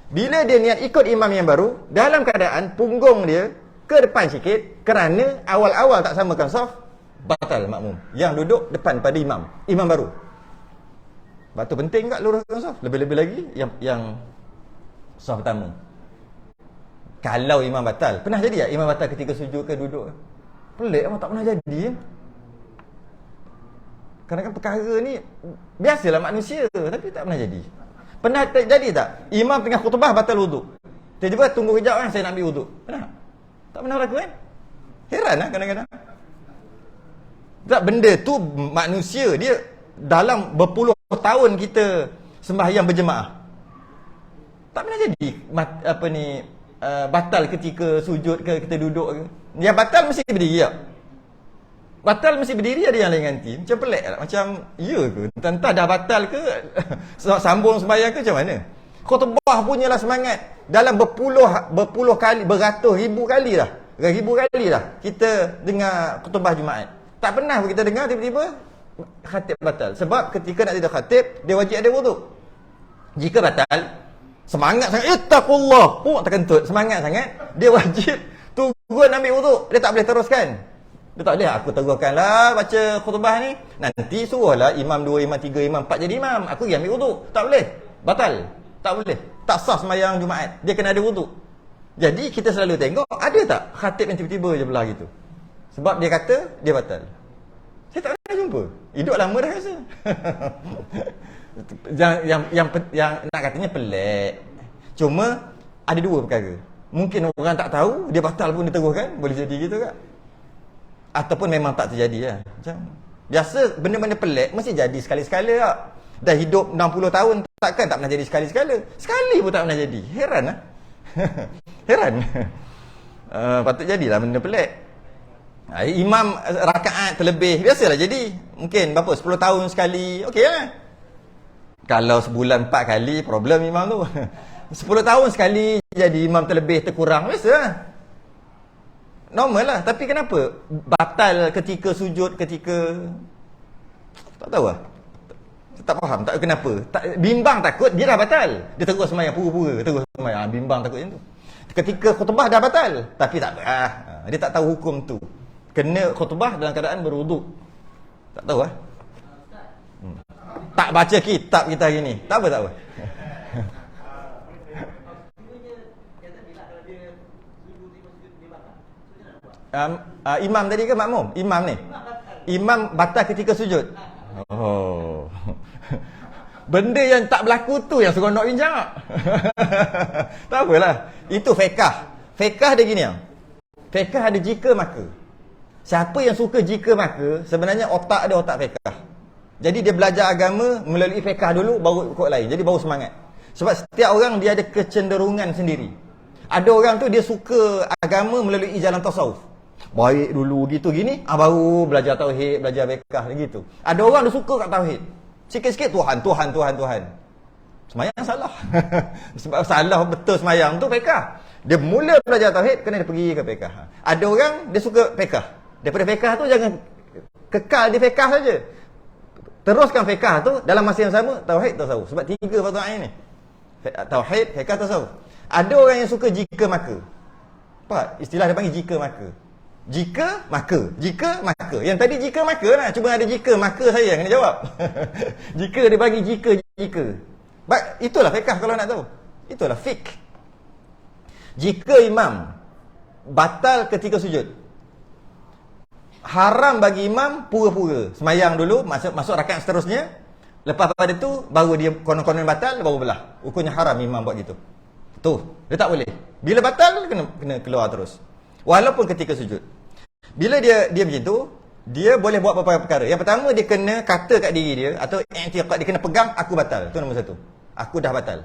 Bila dia niat ikut imam yang baru, dalam keadaan punggung dia ke depan sikit, kerana awal-awal tak samakan saf, batal makmum. Yang duduk depan pada imam baru. Sebab tu penting tak luruskan saf. Lebih-lebih lagi yang saf pertama. Kalau imam batal, pernah jadi tak imam batal ketika sujud ke duduk? Pelik memang tak pernah jadi. Kadang-kadang perkara ni biasalah manusia, tapi tak pernah jadi. Pernah jadi tak? Imam tengah khutbah batal wuduk. Tiba-tiba tunggu kejap kan, saya nak ambil wuduk. Pernah? Tak pernah berlaku kan? Heran lah kadang-kadang. Tak, benda tu manusia, dia dalam berpuluh tahun kita sembahyang berjemaah. Tak pernah jadi batal ketika sujud ke kita duduk ke. Yang batal mesti berdiri tak? Batal mesti berdiri, ada yang lain ganti. Macam pelik tak? Macam, ya ke? Entah dah batal ke? Sambung sembahyang ke macam mana? Khutbah punyalah semangat. Dalam berpuluh kali, beratus ribu kali dah. Kita dengar khutbah Jumaat. Tak pernah kita dengar tiba-tiba khatib batal. Sebab ketika nak tidur khatib, dia wajib ada wuduk. Jika batal, Semangat sangat. Ittaqullah. Terkentut. Semangat sangat. Dia wajib turun ambil wuduk. Dia tak boleh teruskan. Dia tak boleh. Aku teruskanlah baca khutbah ni. Nanti suruhlah imam 2, imam 3, imam 4 jadi imam. Aku pergi ambil wuduk. Tak boleh. Batal. Tak boleh. Tak sah sembahyang Jumaat. Dia kena ada wuduk. Jadi kita selalu tengok ada tak khatib yang tiba-tiba je belah gitu. Sebab dia kata dia batal. Saya tak pernah jumpa. Hidup lama dah rasa. yang nak katanya pelik. Cuma ada dua perkara. Mungkin orang tak tahu, dia batal pun dia teruskan. Boleh jadi gitu tak? Ataupun memang tak terjadi lah. Macam biasa benda-benda pelik mesti jadi sekali-sekala tak? Dah hidup 60 tahun takkan tak pernah jadi sekali-sekala. Sekali pun tak pernah jadi. Heran lah. Heran. Patut jadilah benda pelik. Imam rakaat terlebih biasalah jadi. Mungkin berapa 10 tahun sekali. Okey lah. Kalau sebulan 4 kali problem imam tu. 10 tahun sekali jadi imam terlebih terkurang biasalah. Normal lah. Tapi kenapa batal ketika sujud, ketika tak tahu lah. Tak faham, tak kenapa. Bimbang takut dia dah batal. Dia terus sembahyang pura-pura terus sembahyang. Bimbang takut macam tu. Ketika khutbah dah batal, tapi tak dia tak tahu hukum tu. Kena khutbah dalam keadaan berwuduk. Tak tahu ah. Tak baca kitab kita hari ni. Tak apa. Imam tadi ke makmum? Imam ni. Imam batal ketika sujud. Oh. Benda yang tak berlaku tu yang seronok bincang tak? Tak apalah. Itu fiqh. Fiqh dia gini ah. Fiqh ada jika maka. Siapa yang suka jika maka, sebenarnya otak dia otak fiqh. Jadi dia belajar agama melalui fiqh dulu baru ikut lain. Jadi baru semangat. Sebab setiap orang dia ada kecenderungan sendiri. Ada orang tu dia suka agama melalui jalan tasawuf. Baik dulu gitu gini, baru belajar tauhid, belajar fiqh gitu. Ada orang dia suka kat tauhid. Sikit-sikit Tuhan. Semayang salah. Sebab salah betul semayang tu fiqh. Dia mula belajar tauhid, kena dia pergi ke fiqh. Ada orang dia suka fiqh. Daripada fiqh tu jangan kekal di fiqh saja. Teruskan fiqh tu dalam masa yang sama tauhid tasawuf. Sebab 3 perkara ni. Tauhid, fiqh, tasawuf. Ada orang yang suka jika maka. Apa? Istilah dia panggil jika maka. Jika maka. Yang tadi jika maka lah. Cuma ada jika maka saya yang kena jawab. Jika dia bagi jika. Itulah fiqh kalau nak tahu. Itulah fiqh. Jika imam batal ketika sujud, haram bagi imam pura-pura. Semayang dulu, masuk rakaat seterusnya. Lepas pada tu, baru dia konon-konon batal, baru belah. Hukumnya haram imam buat gitu. Tu, dia tak boleh. Bila batal, kena keluar terus. Walaupun ketika sujud. Bila dia macam tu, dia boleh buat beberapa perkara. Yang pertama, dia kena kata kat diri dia, atau i'tiqad, dia kena pegang, aku batal. Itu nombor 1. Aku dah batal.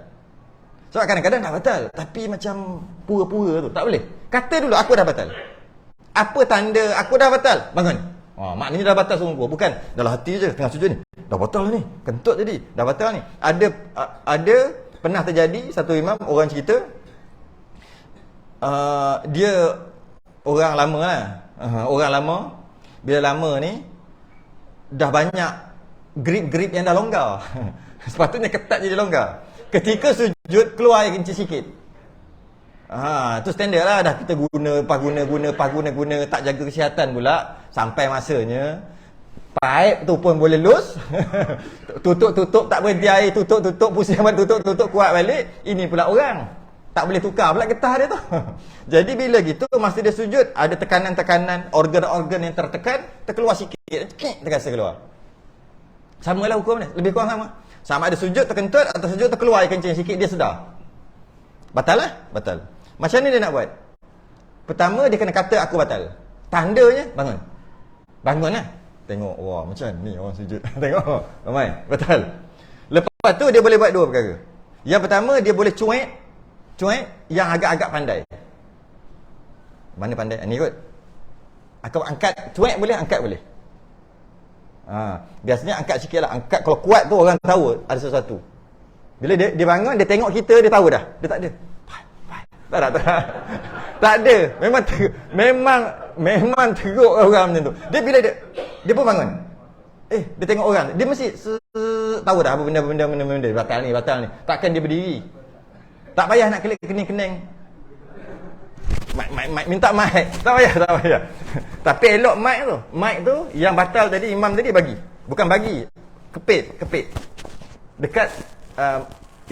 Sebab kadang-kadang dah batal, tapi macam pura-pura tu. Tak boleh. Kata dulu, aku dah batal. Apa tanda aku dah batal? Bangun. Maknanya dah batal semua. Bukan dalam hati je, tengah sujud ni. Dah batal ni. Kentut jadi. Dah batal ni. Ada pernah terjadi, satu imam, orang cerita, dia orang lama lah. Orang lama, bila lama ni, dah banyak grip-grip yang dah longgar. Sepatutnya ketat je dia longgar. Ketika sujud, keluar air kencing sikit. Tu standard lah. Dah kita guna, tak jaga kesihatan pula. Sampai masanya, pipe tu pun boleh loose. Tutup, tak berhenti air. Tutup, pusing amat, tutup, kuat balik. Ini pula orang. Tak boleh tukar pula getah dia tu. Jadi bila gitu, masa dia sujud, ada tekanan-tekanan, organ-organ yang tertekan, terkeluar sikit. Terasa keluar. Samalah hukum ni. Lebih kurang sama. Sama ada sujud terkentut atau sujud terkeluar air kencing sikit, dia sedar. Batal lah? Batal. Macam mana dia nak buat? Pertama, dia kena kata aku batal. Tandanya, bangun. Bangun lah. Tengok, wah macam ni orang sujud. Tengok, ramai. Batal. Lepas tu, dia boleh buat 2 perkara. Yang pertama, dia boleh cuek yang agak-agak pandai. Mana pandai? Ni kot. Aku angkat, cuek boleh, angkat boleh. Biasanya angkat sikit lah. Angkat kalau kuat tu orang tahu ada sesuatu. Bila dia bangun, dia tengok kita, dia tahu dah. Dia tak ada. Tak ada. Memang teruk orang macam tu. Dia bila dia pun bangun. Dia tengok orang. Dia mesti tahu dah apa benda batal ni. Takkan dia berdiri. Tak payah nak klik kening-kening. Mic, minta mic. Tak payah. Tapi elok mic tu. Mic tu yang batal tadi, imam tadi bagi. Bukan bagi. Kepit. Dekat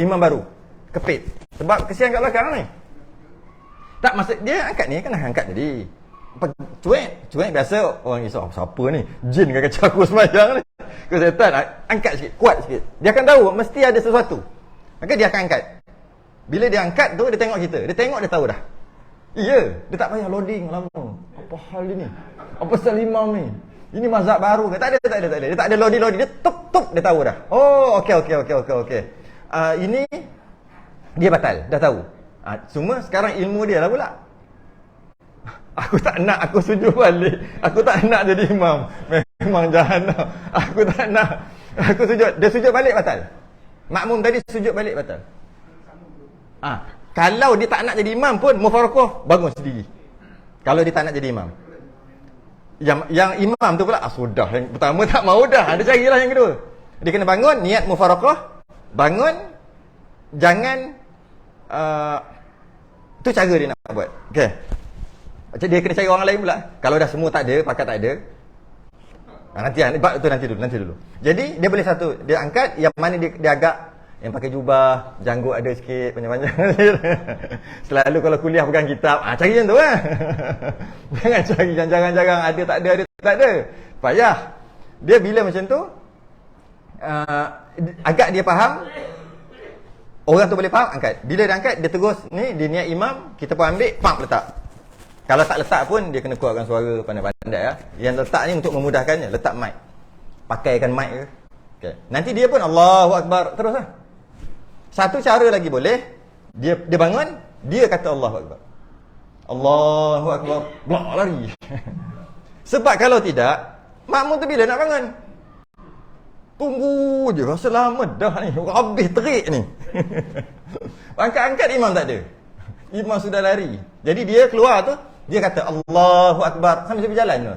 imam baru. Kepit. Sebab kesian kat belakang ni. Tak maksud dia angkat ni kan angkat tadi. Cuek biasa orang risau siapa ni? Jin ke kacau aku sembahyang ni. Ke setan angkat sikit, kuat sikit. Dia akan tahu mesti ada sesuatu. Maka dia akan angkat. Bila dia angkat tu dia tengok kita. Dia tengok dia tahu dah. Iya, dia tak payah loading lama. Apa hal ini? Apa pasal imam ni? Ini mazhab baru ke? Tak ada. Dia tak ada loading. Dia tup dia tahu dah. Oh, okey. Ini dia batal, dah tahu. Cuma sekarang ilmu dia lah pula. Aku tak nak, aku sujud balik. Aku tak nak jadi imam. Memang jahanam. Aku tak nak. Aku sujud. Dia sujud balik batal. Makmum tadi sujud balik batal. Kalau dia tak nak jadi imam pun mufarakah bangun sendiri. Kalau dia tak nak jadi imam. Yang imam tu pula sudah yang pertama tak mau dah. Dia carilah yang kedua. Dia kena bangun niat mufarakah, bangun, jangan tu cara dia nak buat. Okey. Macam dia kena cari orang lain pula. Kalau dah semua tak ada, pakat tak ada. Nanti dulu. Jadi dia boleh satu, dia angkat yang mana dia agak yang pakai jubah, janggut ada sikit panjang-panjang. Selalu kalau kuliah pegang kitab, cari yang tu lah. Jangan cari yang jarang-jarang ada tak ada. Payah. Dia bila macam tu agak dia faham, orang tu boleh faham, angkat. Bila dia angkat, dia terus ni dia niat imam, kita pun ambil, letak. Kalau tak letak pun dia kena kuatkan suara pandai-pandai ya. Yang letak ni untuk memudahkannya, letak mic. Pakaikan mic ke. Okay. Nanti dia pun Allahu Akbar teruslah. Satu cara lagi boleh, dia bangun, dia kata Allahu Akbar. Allahu Akbar, blok lari. Sebab kalau tidak, makmum tu bila nak bangun? Tunggu je, rasa lama dah ni, habis terik ni. Angkat-angkat imam tak ada. Imam sudah lari. Jadi dia keluar tu, dia kata Allahu Akbar sambil berjalan tu.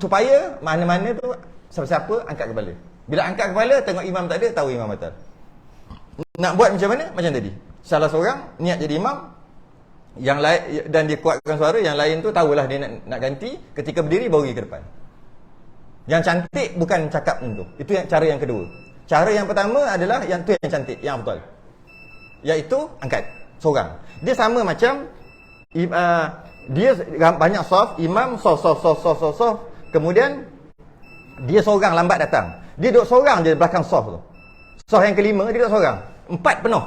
Supaya mana-mana tu siapa-siapa angkat kepala. Bila angkat kepala tengok imam tak ada, tahu imam batal. Nak buat macam mana? Macam tadi. Salah seorang niat jadi imam, yang lain dan dia kuatkan suara, yang lain tu tahulah dia nak ganti, ketika berdiri baru pergi ke depan. Yang cantik bukan cakap tu. Itu yang cara yang kedua. Cara yang pertama adalah yang tu yang cantik, yang betul. Iaitu angkat seorang. Dia sama macam dia banyak soft, imam soft. Kemudian dia seorang lambat datang. Dia duduk seorang je belakang soft tu. Soft yang kelima dia duduk seorang. 4 penuh.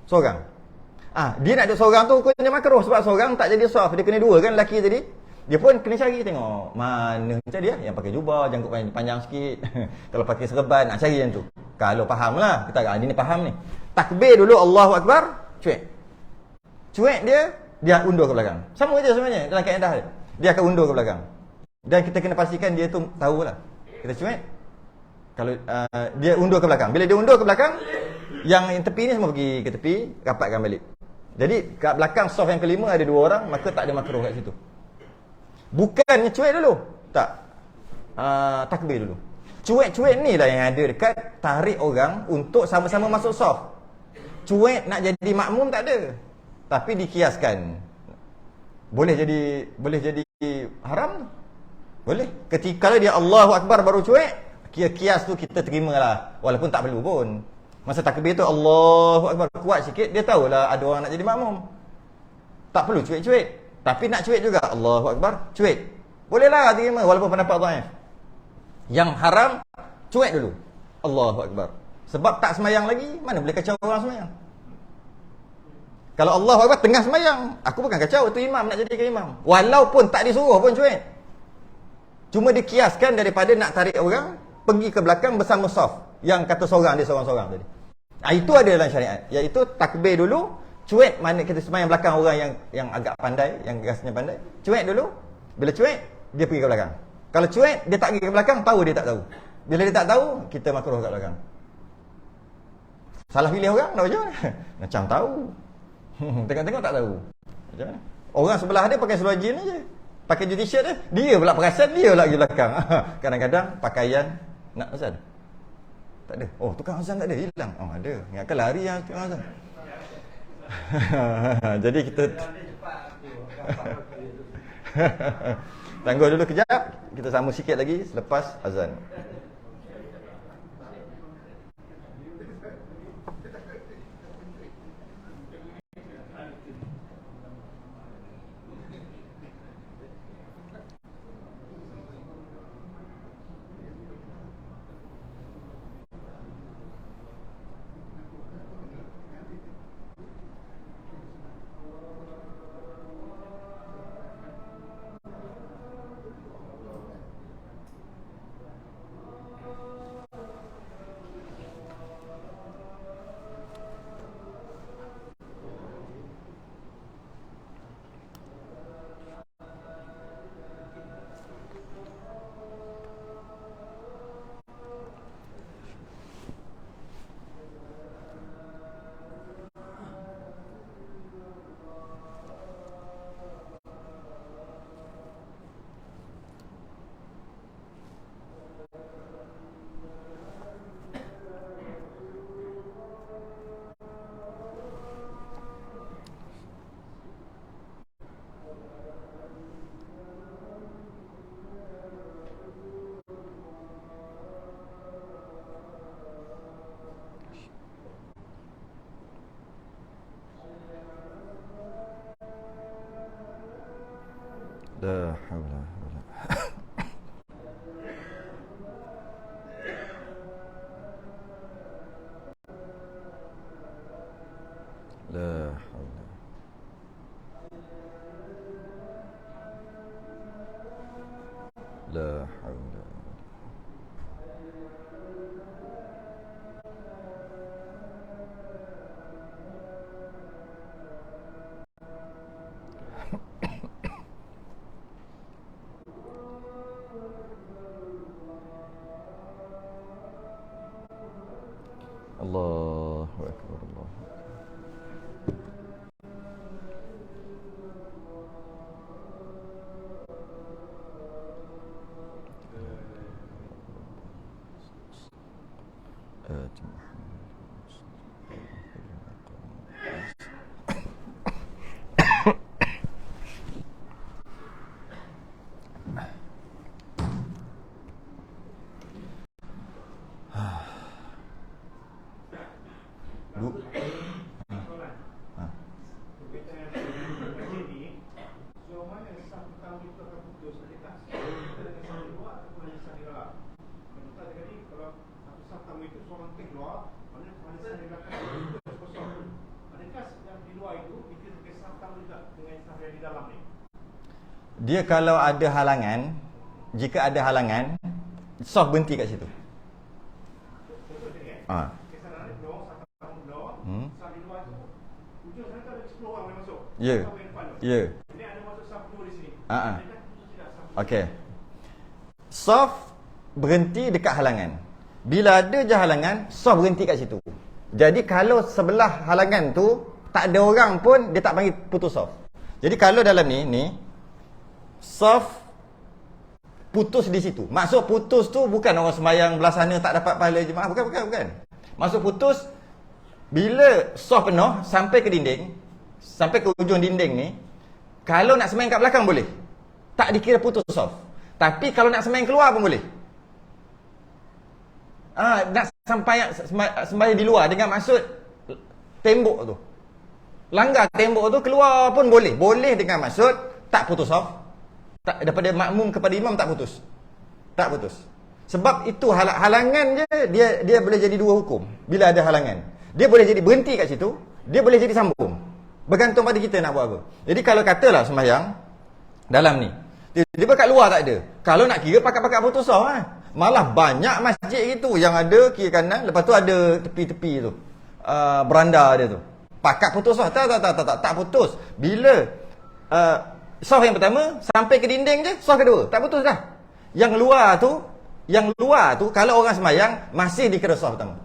Seorang. Dia nak duduk seorang tu hukumnya makruh sebab seorang tak jadi soft. Dia kena dua kan lelaki tadi. Dia pun kena cari tengok mana macam dia yang pakai jubah, janggut panjang sikit. Kalau pakai serban nak cari yang tu. Kalau faham lah, kita dia ni faham ni. Takbir dulu Allahu Akbar, cuek dia undur ke belakang. Sama je sebenarnya dalam kaedah dia. Dia akan undur ke belakang. Dan kita kena pastikan dia tu tahulah. Kita cuek. Kalau dia undur ke belakang. Bila dia undur ke belakang, yang tepi ni semua pergi ke tepi, rapatkan balik. Jadi kat belakang soft yang kelima ada 2 orang, maka tak ada makruh kat situ. Bukannya cuek dulu. Tak. Takbir dulu. Cuek-cuek ni lah yang ada dekat tarik orang untuk sama-sama masuk soft. Cuek nak jadi makmum tak ada. Tapi dikiaskan. Boleh jadi haram? Boleh. Ketika kalau dia Allahu Akbar baru cuek, kias tu kita terimalah. Walaupun tak perlu pun. Masa takbir tu Allahu Akbar kuat sikit, dia tahulah ada orang nak jadi makmum. Tak perlu cuek-cuek. Tapi nak cuek juga Allahu Akbar, cuek. Bolehlah terima walaupun pendapat dhaif. Yang haram cuek dulu. Allahu Akbar. Sebab tak semayang lagi, mana boleh kacau orang semayang. Kalau Allahu Akbar tengah semayang, aku bukan kacau, itu imam nak jadikan imam. Walaupun tak disuruh pun cuek. Cuma dikiaskan daripada nak tarik orang pergi ke belakang bersama soft. Yang kata seorang dia seorang-seorang tadi. Itu ada dalam syariat. Iaitu takbir dulu, cuek mana kita semayang belakang orang yang agak pandai, yang rasanya pandai. Cuek dulu. Bila cuek, dia pergi ke belakang. Kalau cuek, dia tak pergi ke belakang, tahu dia tak tahu. Bila dia tak tahu, kita makruh kat belakang. Salah pilih orang, nak macam mana? Macam tahu. Tengok-tengok tak tahu. Macam mana? Orang sebelah dia pakai seluar jeans aja. Pakai jeans t-shirt dia pula perasan, dia pula pergi belakang. Kadang-kadang pakaian nak azan. Tak ada. Oh, tukang azan tak ada, hilang. Oh, ada. Ingatkan lari yang tukang azan. Jadi kita Dia cepat aku. Gampang aku itu. tangguh dulu kejap. Kita sambung sikit lagi selepas azan. La haula wala la haula la haula Allahu akbar Allah. Dia kalau ada halangan, jika ada halangan, saf berhenti kat situ. Ya. Ya. Okey. Saf berhenti dekat halangan. Bila ada je halangan, saf berhenti kat situ. Jadi kalau sebelah halangan tu tak ada orang pun, dia tak panggil putus saf. Jadi kalau dalam ni saf putus di situ. Maksud putus tu bukan orang sembahyang belah sana tak dapat pahala jemaah, bukan. Maksud putus bila saf penuh sampai ke dinding, sampai ke ujung dinding ni, kalau nak sembahyang kat belakang boleh. Tak dikira putus saf. Tapi kalau nak sembahyang keluar pun boleh. Nak sembahyang di luar dengan maksud tembok tu. Langgar tembok tu keluar pun boleh. Boleh dengan maksud tak putus saf. Tak, daripada makmum kepada imam tak putus. Tak putus. Sebab itu halangan je dia boleh jadi dua hukum. Bila ada halangan, dia boleh jadi berhenti kat situ, dia boleh jadi sambung. Bergantung pada kita nak buat apa. Jadi kalau katalah sembahyang dalam ni, tiba-tiba kat luar tak ada. Kalau nak kira pakat-pakat putus saf Malah banyak masjid itu yang ada kiri kanan, lepas tu ada tepi-tepi tu. Beranda dia tu. Pakat putus saf. Tak putus. Bila saf yang pertama sampai ke dinding je, saf kedua tak putus dah. Yang luar tu kalau orang sembahyang masih dikira saf pertama.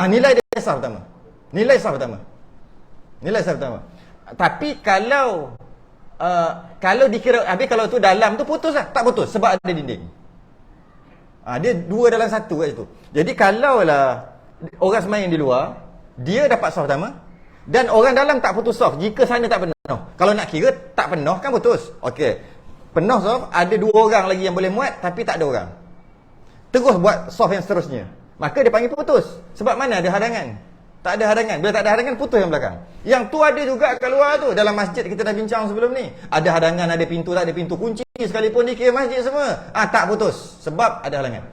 Nilai dia saf pertama. Nilai saf pertama. Tapi kalau dikira habis, kalau tu dalam tu putus lah, tak putus sebab ada dinding. Dia dua dalam satu kat situ. Jadi kalaulah orang sembahyang di luar, dia dapat saf pertama dan orang dalam tak putus saf jika sana tak penuh. Kalau nak kira tak penuh kan putus. Okey. Penuh saf, ada 2 orang lagi yang boleh muat tapi tak ada orang. Terus buat saf yang seterusnya. Maka dia panggil putus. Sebab mana ada hadangan? Tak ada hadangan. Bila tak ada hadangan, putus yang belakang. Yang tu ada juga kat luar tu. Dalam masjid kita dah bincang sebelum ni. Ada hadangan, ada pintu, tak ada pintu. Kunci sekalipun dikira masjid semua. Tak putus. Sebab ada halangan.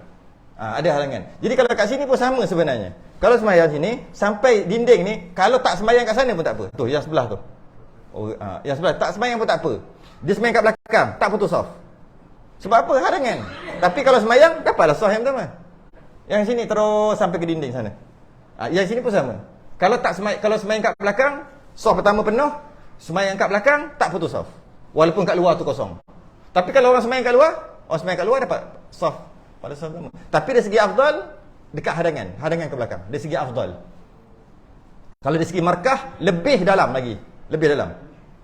Ada halangan. Jadi kalau kat sini pun sama sebenarnya. Kalau sembahyang sini, sampai dinding ni, kalau tak sembahyang kat sana pun tak apa. Tu, yang sebelah tu. Yang sebelah. Tak sembahyang pun tak apa. Dia sembahyang kat belakang. Tak putus saf. Sebab apa? Hadangan. Tapi kalau sembahyang, dapatlah saf yang pertama. Yang sini terus sampai ke dinding sana. Yang sini pun sama. Kalau sembahyang kat belakang, saf pertama penuh, sembahyang kat belakang tak putus saf. Walaupun kat luar tu kosong. Tapi kalau orang sembahyang kat luar dapat saf pada saf pertama. Tapi dari segi afdal dekat hadangan ke belakang. Dari segi afdal. Kalau dari segi markah lebih dalam lagi. Lebih dalam.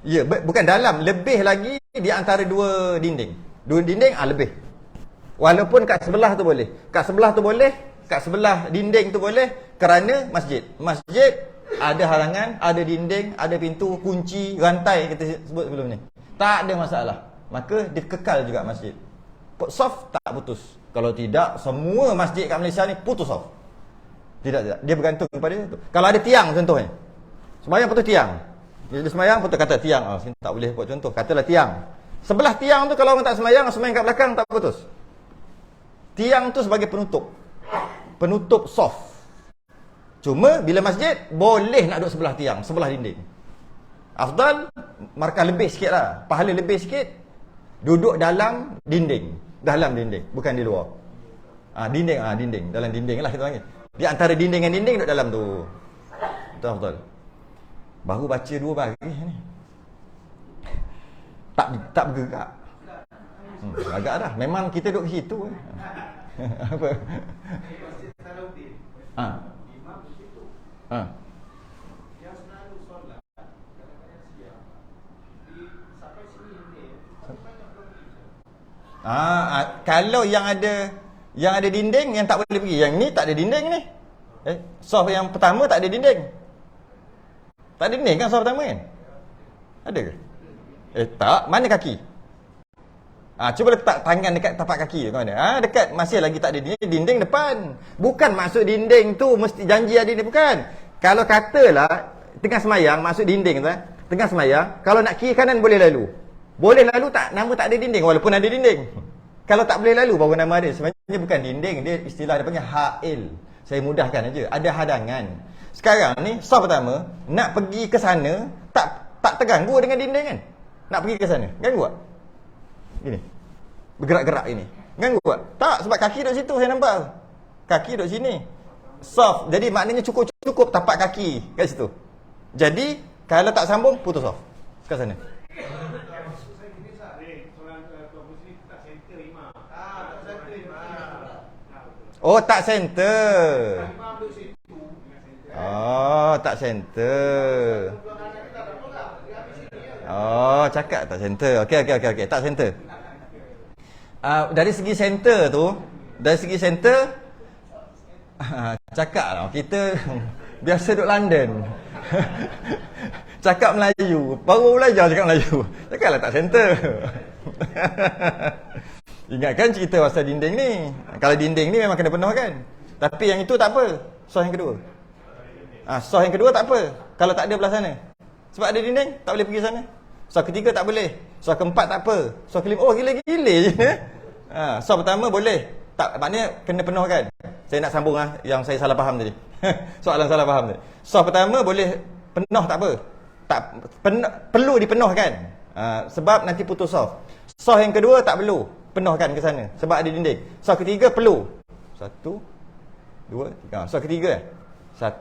Ya, bukan dalam, lebih lagi di antara 2 dinding. 2 dinding lebih. Walaupun kat sebelah tu boleh. Kat sebelah dinding tu boleh kerana masjid. Masjid ada halangan, ada dinding, ada pintu, kunci, rantai kita sebut sebelum ni. Tak ada masalah. Maka dia kekal juga masjid. Saf tak putus. Kalau tidak, semua masjid kat Malaysia ni putus saf. Tidak. Dia bergantung kepada itu. Kalau ada tiang contohnya. Sembahyang putus tiang. Dia sembahyang putus kata tiang. Sini tak boleh buat contoh. Katalah tiang. Sebelah tiang tu kalau orang tak sembahyang kat belakang tak putus. Tiang tu sebagai penutup saf. Cuma bila masjid boleh nak duduk sebelah tiang, sebelah dinding. Afdal markah lebih sikit lah, pahala lebih sikit. Duduk dalam dinding, bukan di luar. Dinding, dalam dinding lah kita panggil. Di antara dinding dengan dinding duduk dalam tu. Itu afdal. Baru baca 2 baris ni. Tak bergerak. Agak dah. Memang kita duduk situ. Apa? Imam di situ. Dia selalu solat kadang-kadang siang. Sampai sini ni. Kalau yang ada dinding yang tak boleh pergi. Yang ni tak ada dinding ni. Saf yang pertama tak ada dinding. Tak ada dinding kan saf pertama kan? Ada ke? Tak. Mana kaki? Cuba letak tangan dekat tapak kaki tu mana? Dekat, masih lagi tak ada dinding depan. Bukan maksud dinding tu mesti janji ada dinding, bukan. Kalau katalah tengah semayang masuk dinding tu, tengah semayang, kalau nak kiri kanan boleh lalu. Boleh lalu tak, nama tak ada dinding walaupun ada dinding. Kalau tak boleh lalu baru nama ada. Sebenarnya bukan dinding, dia istilah dia panggil ha'il. Saya mudahkan aja. Ada hadangan. Sekarang ni saf pertama nak pergi ke sana tak terganggu dengan dinding kan? Nak pergi ke sana, ganggu tak? Gini. Bergerak-gerak ini. Ganggu tak? Tak, sebab kaki duduk situ saya nampak. Kaki duduk sini. Soft. Jadi maknanya cukup tapak kaki kat situ. Jadi kalau tak sambung putus off. Kat sana. Oh, tak center. Oh, tak center. Oh, cakap tak center. Okey. Tak center. Dari segi center tu, cakap lah. Kita biasa duduk London. Cakap Melayu. Baru belajar cakap Melayu. Cakaplah tak center. Ingatkan cerita pasal dinding ni. Kalau dinding ni memang kena penuh kan. Tapi yang itu tak apa. Soh yang kedua. Soh yang kedua tak apa. Kalau tak ada belah sana. Sebab ada dinding, tak boleh pergi sana. Soh ketiga tak boleh. Soh keempat tak apa. Soh kelima, oh gila-gila je. Soh pertama boleh. Tak, maknanya kena penuh kan. Saya nak sambung yang saya salah faham tadi. Soalan salah faham tadi. Soh pertama boleh penuh tak apa. Perlu dipenuhkan. Sebab nanti putus soh. Soh yang kedua tak perlu penuhkan ke sana sebab ada dinding. Soh ketiga perlu. 1 2 3. Soh ketiga. 1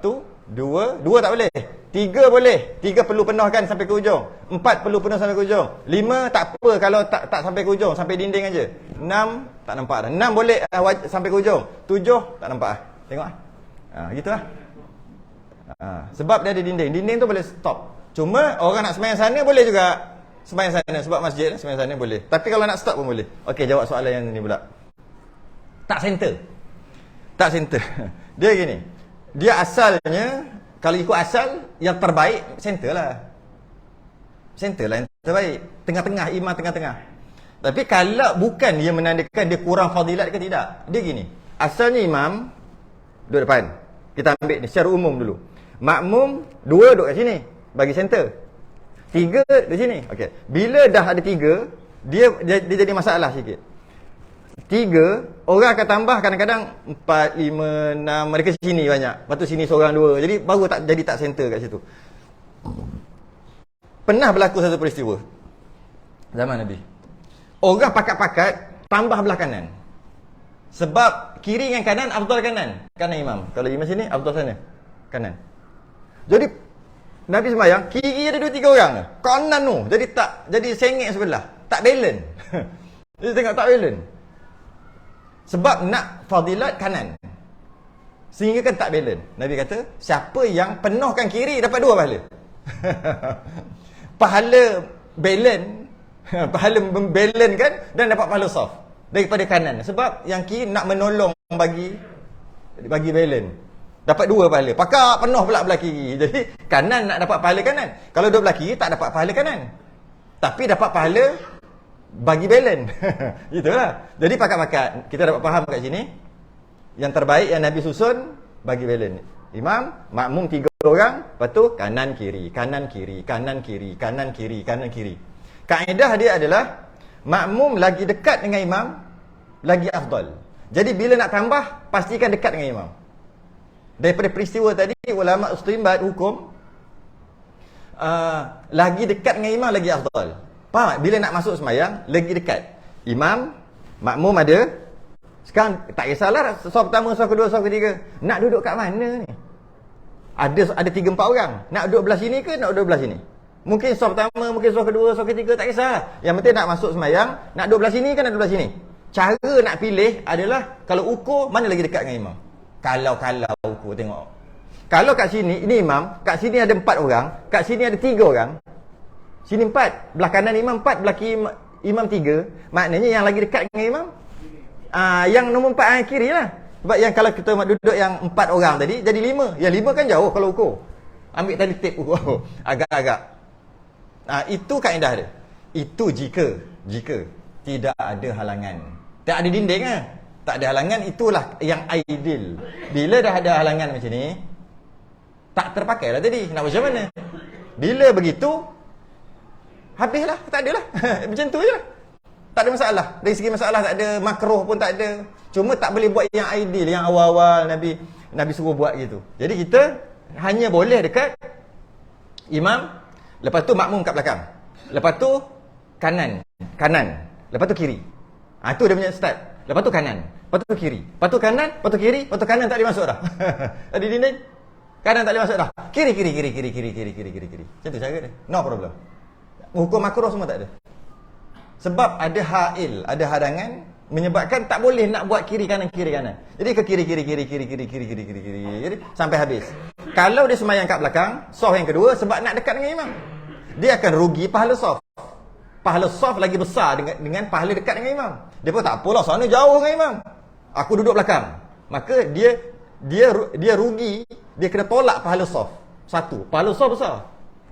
2 tak boleh. 3 boleh. 3 perlu penuhkan sampai ke ujung. 4 perlu penuh sampai ke ujung. 5 tak apa kalau tak sampai ke ujung, sampai dinding aja. 6 tak nampak dah. 6 boleh sampai ke ujung. 7 tak nampak Tengok gitulah. Sebab dia ada dinding. Dinding tu boleh stop. Cuma orang nak sembahyang sana boleh juga. Sembahyang sana sebab masjid, sembahyang sana boleh. Tapi kalau nak stop pun boleh. Okey, jawab soalan yang ni pula. Tak center. Dia gini. Dia asalnya Kalau ikut asal, yang terbaik center lah. Center lah yang terbaik. Tengah-tengah, imam tengah-tengah. Tapi kalau bukan dia menandakan dia kurang fadilat ke tidak. Dia gini. Asalnya imam duduk depan. Kita ambil ni secara umum dulu. Makmum 2 duduk kat sini. Bagi center. 3 di sini. Okey. Bila dah ada 3, dia jadi masalah sikit. 3, orang akan tambah kadang-kadang 4, 5, 6, mereka sini banyak. Lepas tu sini seorang 2. Jadi baru tak center kat situ. Pernah berlaku satu peristiwa zaman Nabi. Orang pakat-pakat tambah belah kanan. Sebab kiri dengan kanan afdal kanan. Kanan imam. Kalau imam sini afdal sana. Kanan. Jadi Nabi sembahyang, kiri ada 2-3 orang. Kanan tu. Jadi sengit sebelah. Tak balance. Jadi tengok tak balance. Sebab nak fadilat kanan. Sehingga kan tak balance. Nabi kata, siapa yang penuhkan kiri dapat 2 pahala. Pahala balance, pahala balance kan, dan dapat pahala soft daripada kanan. Sebab yang kiri nak menolong bagi balance. Dapat 2 pahala. Pakak penuh pula belah kiri. Jadi kanan nak dapat pahala kanan. Kalau duduk belah kiri tak dapat pahala kanan. Tapi dapat pahala bagi balance. Itulah. Jadi pakat-pakat kita dapat faham kat sini. Yang terbaik yang Nabi susun bagi balance. Imam, makmum 3 orang, lepas tu kanan kiri, kanan kiri, kanan kiri, kanan kiri, kanan kiri. Kaedah dia adalah makmum lagi dekat dengan imam lagi afdal. Jadi bila nak tambah pastikan dekat dengan imam. Daripada peristiwa tadi ulama istinbat hukum lagi dekat dengan imam lagi afdal. Faham tak? Bila nak masuk sembahyang lagi dekat. Imam, makmum ada. Sekarang tak kisahlah saf pertama, saf kedua, saf ketiga. Nak duduk kat mana ni? Ada 3-4 orang. Nak duduk belah sini ke nak duduk belah sini? Mungkin saf pertama, mungkin saf kedua, saf ketiga, tak kisah. Yang penting nak masuk sembahyang, nak duduk belah sini ke nak duduk belah sini? Cara nak pilih adalah kalau ukur mana lagi dekat dengan imam. Kalau ukur tengok. Kalau kat sini ini imam, kat sini ada 4 orang, kat sini ada 3 orang. Sini 4, belah kanan imam 4, belah kiri imam 3. Maknanya yang lagi dekat dengan imam yang nombor 4 kiri lah. Sebab yang kalau kita duduk yang 4 orang tadi jadi 5. Yang 5 kan jauh kalau ukur. Ambil tali tip ukur. Agak-agak. Itu kaedah dia. Itu jika tidak ada halangan. Tak ada dinding lah. Tak ada halangan, itulah yang ideal. Bila dah ada halangan macam ni, tak terpakai lah tadi. Nak macam mana? Bila begitu, habislah. Tak ada lah. Macam tu je lah. Tak ada masalah. Dari segi masalah tak ada, makruh pun tak ada. Cuma tak boleh buat yang ideal, yang awal-awal Nabi suruh buat gitu. Jadi kita hanya boleh dekat imam, lepas tu makmum kat belakang. Lepas tu kanan. Lepas tu kiri. Itu dia punya start. Lepas tu kanan. Lepas tu kiri. Lepas tu kanan, lepas tu kiri, lepas tu kanan tak boleh masuk dah. Ada dinding. Kanan tak boleh masuk dah. Kiri. Macam tu cara dia. No problem. Hukum makruh semua tak ada. Sebab ada ha'il, ada hadangan menyebabkan tak boleh nak buat kiri kanan. Jadi ke kiri sampai habis. Kalau dia sembahyang kat belakang, saf yang kedua sebab nak dekat dengan imam, dia akan rugi pahala saf. Pahala saf lagi besar dengan pahala dekat dengan imam. Dia pun tak apalah sana jauh dengan imam. Aku duduk belakang. Maka dia rugi, dia kena tolak pahala saf. Satu, pahala saf besar.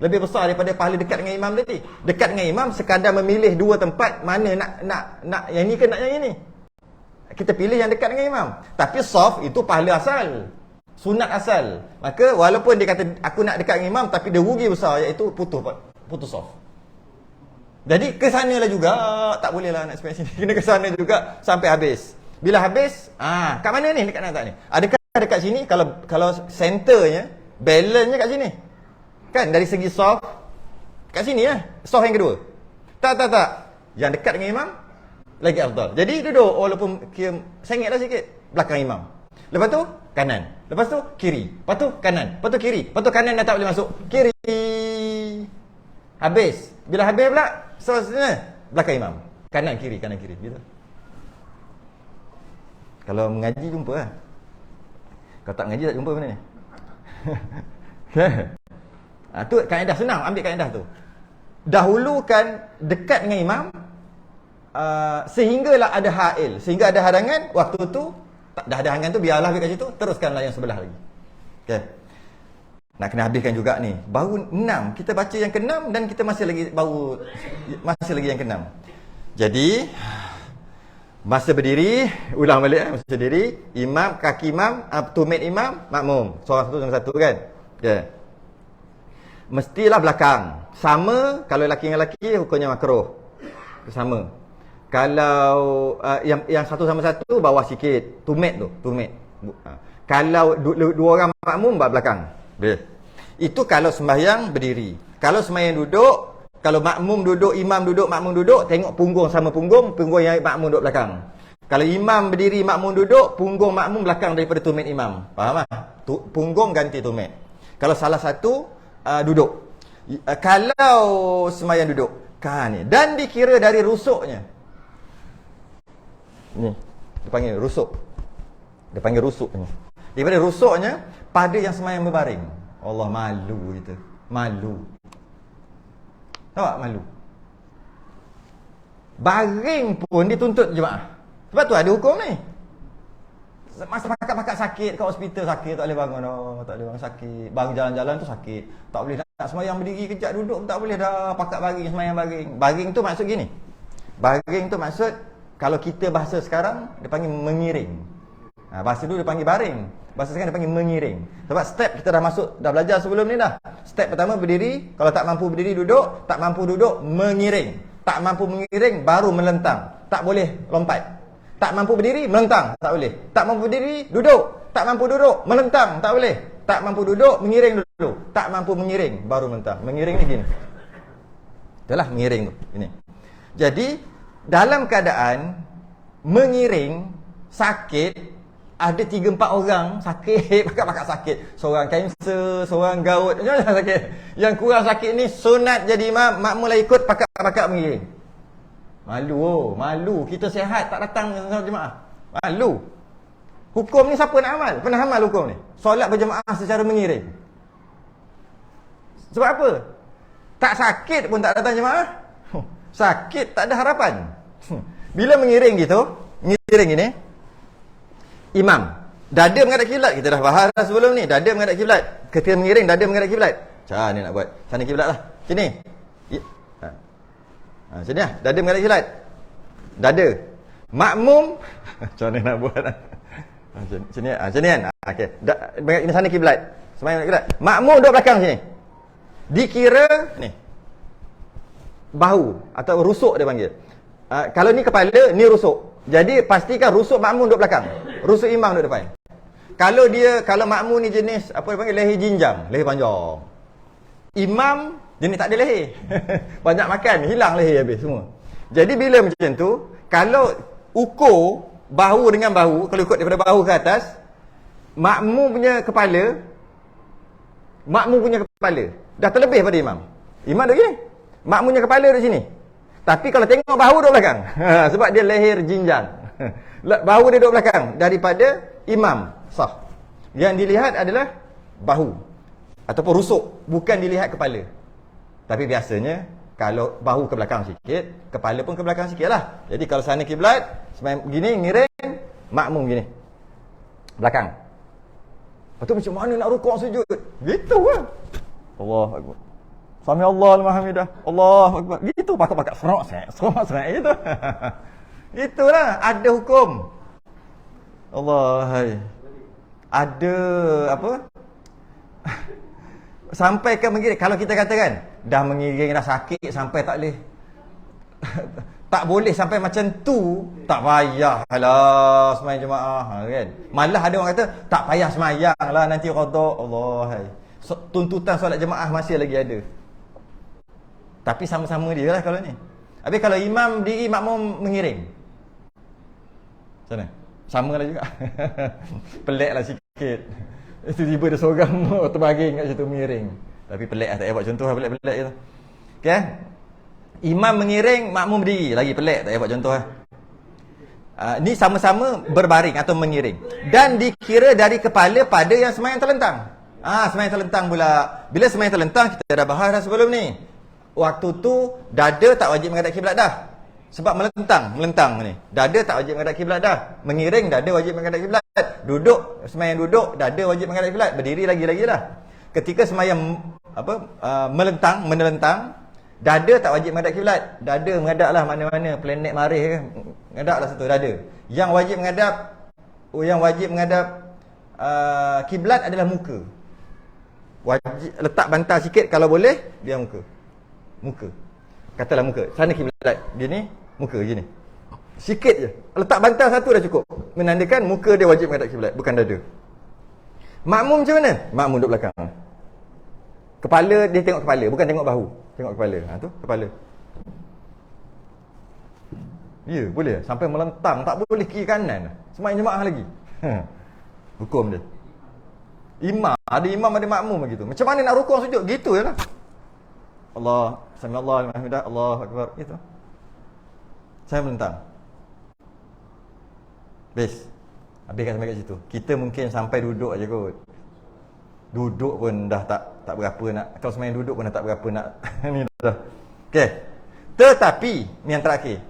Lebih besar daripada pahala dekat dengan imam tadi. Dekat dengan imam sekadar memilih 2 tempat, mana nak yang ni ke nak yang ini. Kita pilih yang dekat dengan imam. Tapi saf itu pahala asal. Sunat asal. Maka walaupun dia kata aku nak dekat dengan imam, tapi dia rugi besar, iaitu putus saf. Jadi ke sanalah juga, tak boleh lah nak sampai sini. Kena ke sana juga sampai habis. Bila habis, kat mana ni dekat tak ni? Adakah dekat sini kalau centernya, balance-nya kat sini? Kan dari segi saf kat sini lah, saf yang kedua. Tak. Yang dekat dengan imam lagi afdal. Jadi duduk walaupun sengitlah sikit belakang imam. Lepas tu kanan. Lepas tu kiri. Lepas tu kanan. Lepas tu kiri. Lepas tu kanan dah tak boleh masuk. Kiri. Habis. Bila habis pula, seterusnya belakang imam. Kanan kiri gitu. Kalau mengaji jumpa lah. Kalau tak mengaji tak jumpa benda ni. Tu kaedah senang, ambil kaedah tu. Dahulukan dekat dengan imam sehinggalah ada ha'il, sehingga ada hadangan. Waktu tu dah ada hadangan tu biarlah kat situ, teruskanlah yang sebelah lagi. Okey. Nak kena habiskan juga ni. Baru 6. Kita baca yang ke-6 dan kita masih lagi yang ke-6. Jadi masa berdiri, ulang balik masa berdiri, imam, kaki imam, tumit imam, makmum. Seorang satu sama satu kan? Ya. Mestilah belakang. Sama kalau lelaki dengan lelaki hukumnya makruh. Sama. Kalau yang satu sama satu bawah sikit, tumit tu, tumit. Kalau dua orang makmum belakang. Itu kalau sembahyang berdiri. Kalau sembahyang duduk, kalau makmum duduk, imam duduk, makmum duduk, tengok punggung sama punggung yang makmum duduk belakang. Kalau imam berdiri, makmum duduk, punggung makmum belakang daripada tumit imam. Faham tak? Punggung ganti tumit. Kalau salah satu duduk. Kalau sembahyang duduk, kan ni. Dan dikira dari rusuknya. Ni, dia panggil rusuk. Dia panggil rusuk ni. Daripada rusuknya pada yang sembahyang berbaring. Allah, malu kita. Malu. Tahu tak malu? Baring pun dituntut jemaah. Sebab tu ada hukum ni. Masa pakat-pakat sakit kat hospital, sakit tak boleh bangun, tak boleh bangun, sakit. Bang jalan-jalan tu sakit. Tak boleh nak sembahyang berdiri kejap duduk tak boleh dah, pakat baring sembahyang baring. Baring tu maksud gini. Baring tu maksud kalau kita bahasa sekarang dia panggil mengiring. Bahasa dulu dia panggil baring. Bahasa sekarang dia panggil mengiring. Sebab step kita dah masuk, dah belajar sebelum ni dah. Step pertama berdiri, kalau tak mampu berdiri duduk, tak mampu duduk mengiring. Tak mampu mengiring baru melentang. Tak boleh lompat. Tak mampu berdiri melentang, tak boleh. Tak mampu berdiri duduk. Tak mampu duduk melentang, tak boleh. Tak mampu duduk mengiring dulu. Tak mampu mengiring baru melentang. Mengiring ni gini. Itulah mengiring tu. Ini. Jadi dalam keadaan mengiring sakit, ada 3-4 orang sakit, pakat-pakat sakit. Seorang kanser, seorang gout, macam-macam sakit. Yang kurang sakit ni sunat jadi imam, makmum lah ikut pakat-pakat mengiring. Malu, malu. Kita sihat tak datang jemaah. Malu. Hukum ni siapa nak amal? Pernah amal hukum ni? Solat berjemaah secara mengiring. Sebab apa? Tak sakit pun tak datang jemaah. Sakit tak ada harapan. Bila mengiring gitu, mengiring gini, imam dada menghadap kiblat, kita dah bahas dah sebelum ni. Dada menghadap kiblat. Ketika mengiring dada menghadap kiblat. Macam ni nak buat. Sana kiblat lah. Sini. Sini lah. Dada menghadap kiblat. Dada. Makmum macam mana nak buat? Sini kan. Okey. Ini sana kiblat. Sembahyang kiblat. Makmum duduk belakang sini. Dikira ni bahu atau rusuk dia panggil. Kalau ni kepala, ni rusuk. Jadi pastikan rusuk makmum duduk belakang. Rusuk imam duduk depan. Kalau makmum ni jenis apa dia panggil leher jinjang, leher panjang. Imam jenis tak ada leher. Banyak makan, hilang leher habis semua. Jadi bila macam tu, kalau ukur bahu dengan bahu, kalau ikut daripada bahu ke atas, makmum punya kepala dah terlebih pada imam. Imam duduk gini. Makmumnya kepala duduk sini. Tapi kalau tengok bahu duduk belakang. Sebab dia leher jinjang. Bahu dia duduk belakang daripada imam. Sah. Yang dilihat adalah bahu ataupun rusuk, bukan dilihat kepala. Tapi biasanya kalau bahu ke belakang sikit, kepala pun ke belakang sikit lah. Jadi kalau sana kiblat, begini ngiring, makmum gini belakang. Lepas tu macam mana nak rukuk sujud? Gitu lah. Allahu Akbar. Sami Allah al-Mahamidah. Allahu Akbar. Gitu pakat-pakat serok gitu. Itulah ada hukum. Allah, hai. Ada apa? Sampai ke mengiring. Kalau kita katakan dah mengiring dah sakit sampai tak boleh tak boleh sampai macam tu, tak payahlah sembahyang jemaah kan. Malah ada orang kata tak payah sembahyanglah nanti qada. Allah, hai. Tuntutan solat jemaah masih lagi ada. Tapi sama-sama dia lah kalau ni. Habis kalau imam diri, makmum mengiring, macam mana? Sama lah juga. Pelik lah sikit. Tiba-tiba dia seorang terbaring kat situ mengiring. Tapi pelik lah, tak payah buat contoh lah, pelik-pelik je. Okay? Imam mengiring, makmum berdiri. Lagi pelik, tak payah buat contoh lah. Ni sama-sama berbaring atau mengiring. Dan dikira dari kepala pada yang sembahyang terlentang. Sembahyang terlentang pula. Bila sembahyang terlentang, kita dah bahas dah sebelum ni. Waktu tu dada tak wajib menghadap kiblat dah. Sebab melentang ni. Dada tak wajib menghadap kiblat dah. Mengiring dada wajib menghadap kiblat. Duduk, sembahyang duduk, dada wajib menghadap kiblat. Berdiri lagi lah. Ketika semayang menelentang, dada tak wajib menghadap kiblat. Dada menghadaplah mana-mana, planet Marikh ke, menghadaplah situ dada. Yang wajib menghadap kiblat adalah muka. Wajib letak bantal sikit kalau boleh, dia muka. Katalah muka. Sana kiblat. Dia ni muka gini. Sikit je. Letak bantal satu dah cukup. Menandakan muka dia wajib menghadap kiblat, bukan dada. Makmum macam mana? Makmum duduk belakang. Kepala dia tengok kepala, bukan tengok bahu. Tengok kepala. Tu kepala. Ya, boleh. Sampai melentang, tak boleh kiri kanan. Sembahyang jemaah lagi. Hukum dia. Imam, ada imam ada makmum begitu. Macam mana nak rukuk sujud? Gitu jelah. Allah, sami-Allah liman hamidah, Allahu akbar. Gitu. Saya melentang. Habis. Habiskan sampai kat situ. Kita mungkin sampai duduk aja kot. Duduk pun dah tak berapa nak. Kalau sembahyang duduk pun dah tak berapa nak. Ni dah. Okey. Tetapi ni yang terakhir.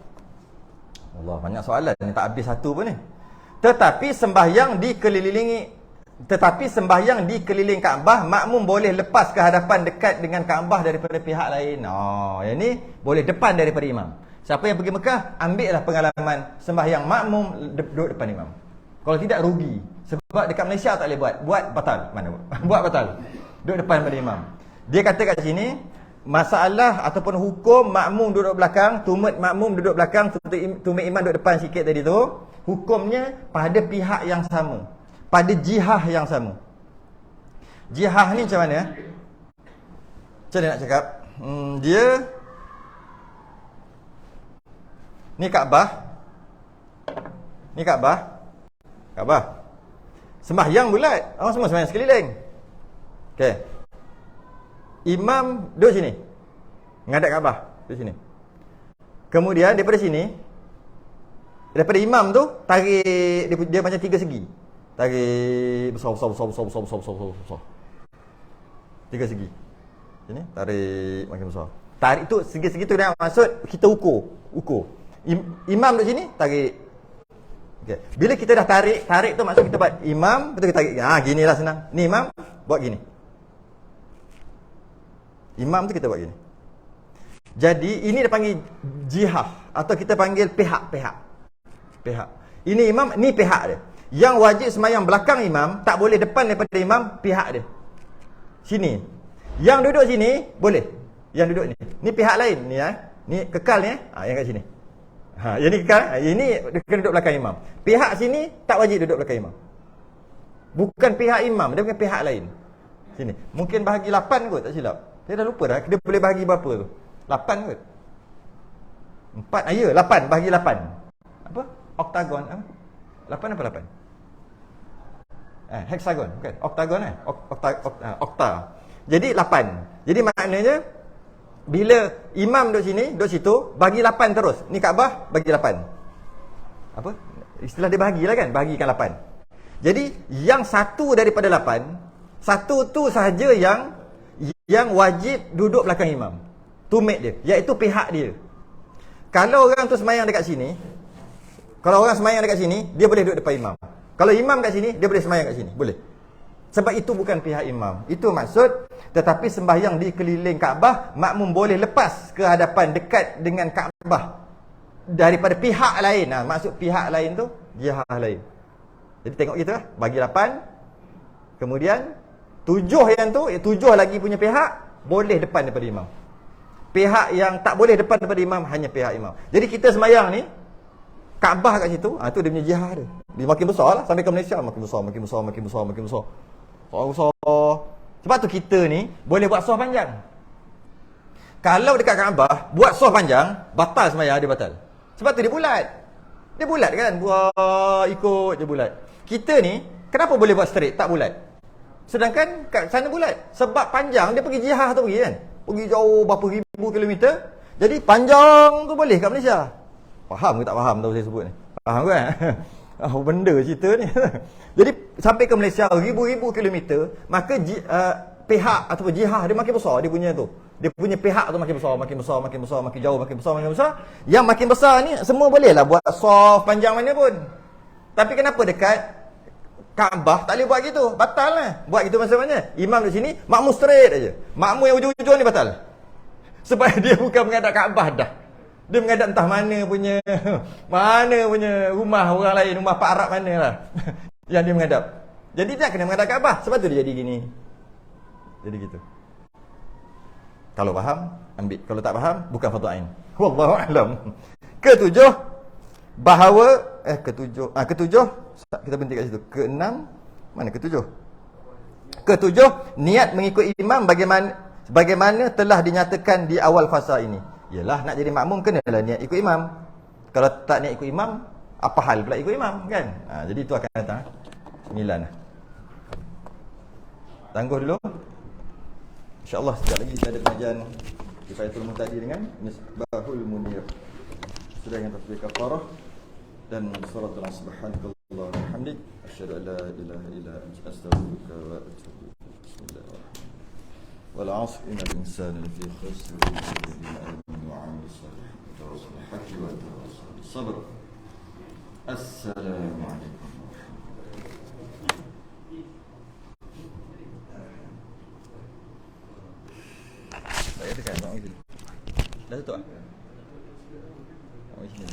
Allah, banyak soalan ni, tak habis satu pun ni. Tetapi sembahyang dikeliling Kaabah, makmum boleh lepas ke hadapan dekat dengan Kaabah daripada pihak lain. Yang ni boleh depan daripada imam. Siapa yang pergi Mekah, ambillah pengalaman sembahyang makmum duduk depan imam. Kalau tidak rugi. Sebab dekat Malaysia tak boleh buat batal. Mana buat? Buat batal. Duduk depan pada imam. Dia kata kat sini, masalah ataupun hukum makmum duduk belakang, tumit makmum duduk belakang, tumit imam duduk depan sikit tadi tu, hukumnya pada pihak yang sama, pada jihah yang sama. Jihah ni macam mana? Macam mana nak cakap? Dia ni Kaabah. Ni Kaabah. Sembahyang bulat. Orang semua sembahyang sekeliling. Okey. Imam duduk sini. Menghadap Kaabah, duduk sini. Kemudian daripada sini, daripada imam tu tarik dia macam tiga segi. Tarik besar. Tiga segi. Sini tarik makin besar. Tarik tu segi-segi tu dah maksud kita ukur. Imam duduk sini, tarik. Okay. Bila kita dah tarik tu maksud kita buat imam, betul kita tarik. Ginilah senang. Ni imam buat gini. Imam tu kita buat gini. Jadi ini dia panggil jihah atau kita panggil pihak. Ini imam, ni pihak dia. Yang wajib sembahyang belakang imam, tak boleh depan daripada imam, pihak dia. Sini. Yang duduk sini boleh. Yang duduk ni. Ni pihak lain ni Ni kekal ni yang kat sini. Yang ni kekal, ini kena duduk belakang imam. Pihak sini tak wajib duduk belakang imam. Bukan pihak imam, dia bukan pihak lain. Sini. Mungkin bahagi 8 kot, tak silap. Saya dah lupa dah, dia boleh bahagi berapa tu? 8 kot. 4, 8, bahagi 8. Apa? Oktagon. 8 apa 8? Hexagon, bukan? Oktagon okta. Jadi 8. Jadi maknanya bila imam duduk sini, duduk situ, bagi 8 terus. Ni Kaabah, bagi 8. Apa? Istilah dia bahagilah kan? Bahagikan 8. Jadi, yang satu daripada 8, satu tu sahaja yang wajib duduk belakang imam. Tumit dia, iaitu pihak dia. Kalau orang tu sembahyang dekat sini, dia boleh duduk depan imam. Kalau imam kat sini, dia boleh sembahyang kat sini. Boleh. Sebab itu bukan pihak imam. Itu maksud, tetapi sembahyang di keliling Kaabah, makmum boleh lepas ke hadapan dekat dengan Kaabah daripada pihak lain. Maksud pihak lain tu, jihah lain. Jadi tengok gitu lah. Bagi 8. Kemudian 7 yang tu, 7 lagi punya pihak boleh depan daripada imam. Pihak yang tak boleh depan daripada imam hanya pihak imam. Jadi kita sembahyang ni, Kaabah kat situ, tu dia punya jihah dia. Dia makin besar lah sampai ke Malaysia, makin besar. Sebab tu kita ni boleh buat soh panjang. Kalau dekat Kaabah buat soh panjang, batal sembahyang, dia batal. Sebab tu dia bulat. Dia bulat kan, buat ikut je bulat. Kita ni kenapa boleh buat straight, tak bulat? Sedangkan kat sana bulat. Sebab panjang dia pergi jihah tu pergi kan. Pergi jauh berapa ribu kilometer. Jadi panjang tu boleh kat Malaysia. Faham ke tak faham tahu saya sebut ni? Faham kan? Benda cerita ni. Jadi sampai ke Malaysia ribu-ribu kilometer, maka pihak ataupun jihah dia makin besar dia punya tu. Dia punya pihak tu makin besar, makin jauh, makin besar. Yang makin besar ni semua boleh lah buat soft panjang mana pun. Tapi kenapa dekat Kaabah tak boleh buat gitu. Batal lah. Buat gitu macam-macam. Imam di sini, makmum straight aja. Makmum yang ujung-ujung ni batal. Sebab dia bukan menghadap Kaabah dah. Dia menghadap entah mana punya rumah orang lain, rumah Pak Arab mana lah. Yang dia menghadap. Jadi dia kena menghadap Kaabah. Sebab tu dia jadi gini. Jadi gitu. Kalau faham, ambil. Kalau tak faham, bukan fardu ain. Wallahu a'lam. Ketujuh, bahawa ketujuh kita berhenti kat situ. Keenam, mana ketujuh? Ketujuh, niat mengikut imam bagaimana telah dinyatakan di awal fasa ini. Yalah, nak jadi makmum kenalah niat ikut imam. Kalau tak niat ikut imam, apa hal pula ikut imam kan? Jadi itu akan datang 9 lah. Tangguh dulu. InsyaAllah sekejap lagi kita ada pengajian Kifayatul Muhtadi dengan Misbahul Munir. Sudah dengan tasbih kafarah dan salatul subhanakallah wa bihamdik asyhadu an la ilaha illa anta astaghfiruka wa atubu ilaik. Bismillahirrahmanirrahim. Wal 'asr innal insana lafi khusr illa alladhina amanu wa 'amilus salihati wa tawassaw bil haqqi wa tawassaw bis sabr. Assalamu alaikum. Saya tekan, tak boleh. Dah tutup ah? Tak boleh sini.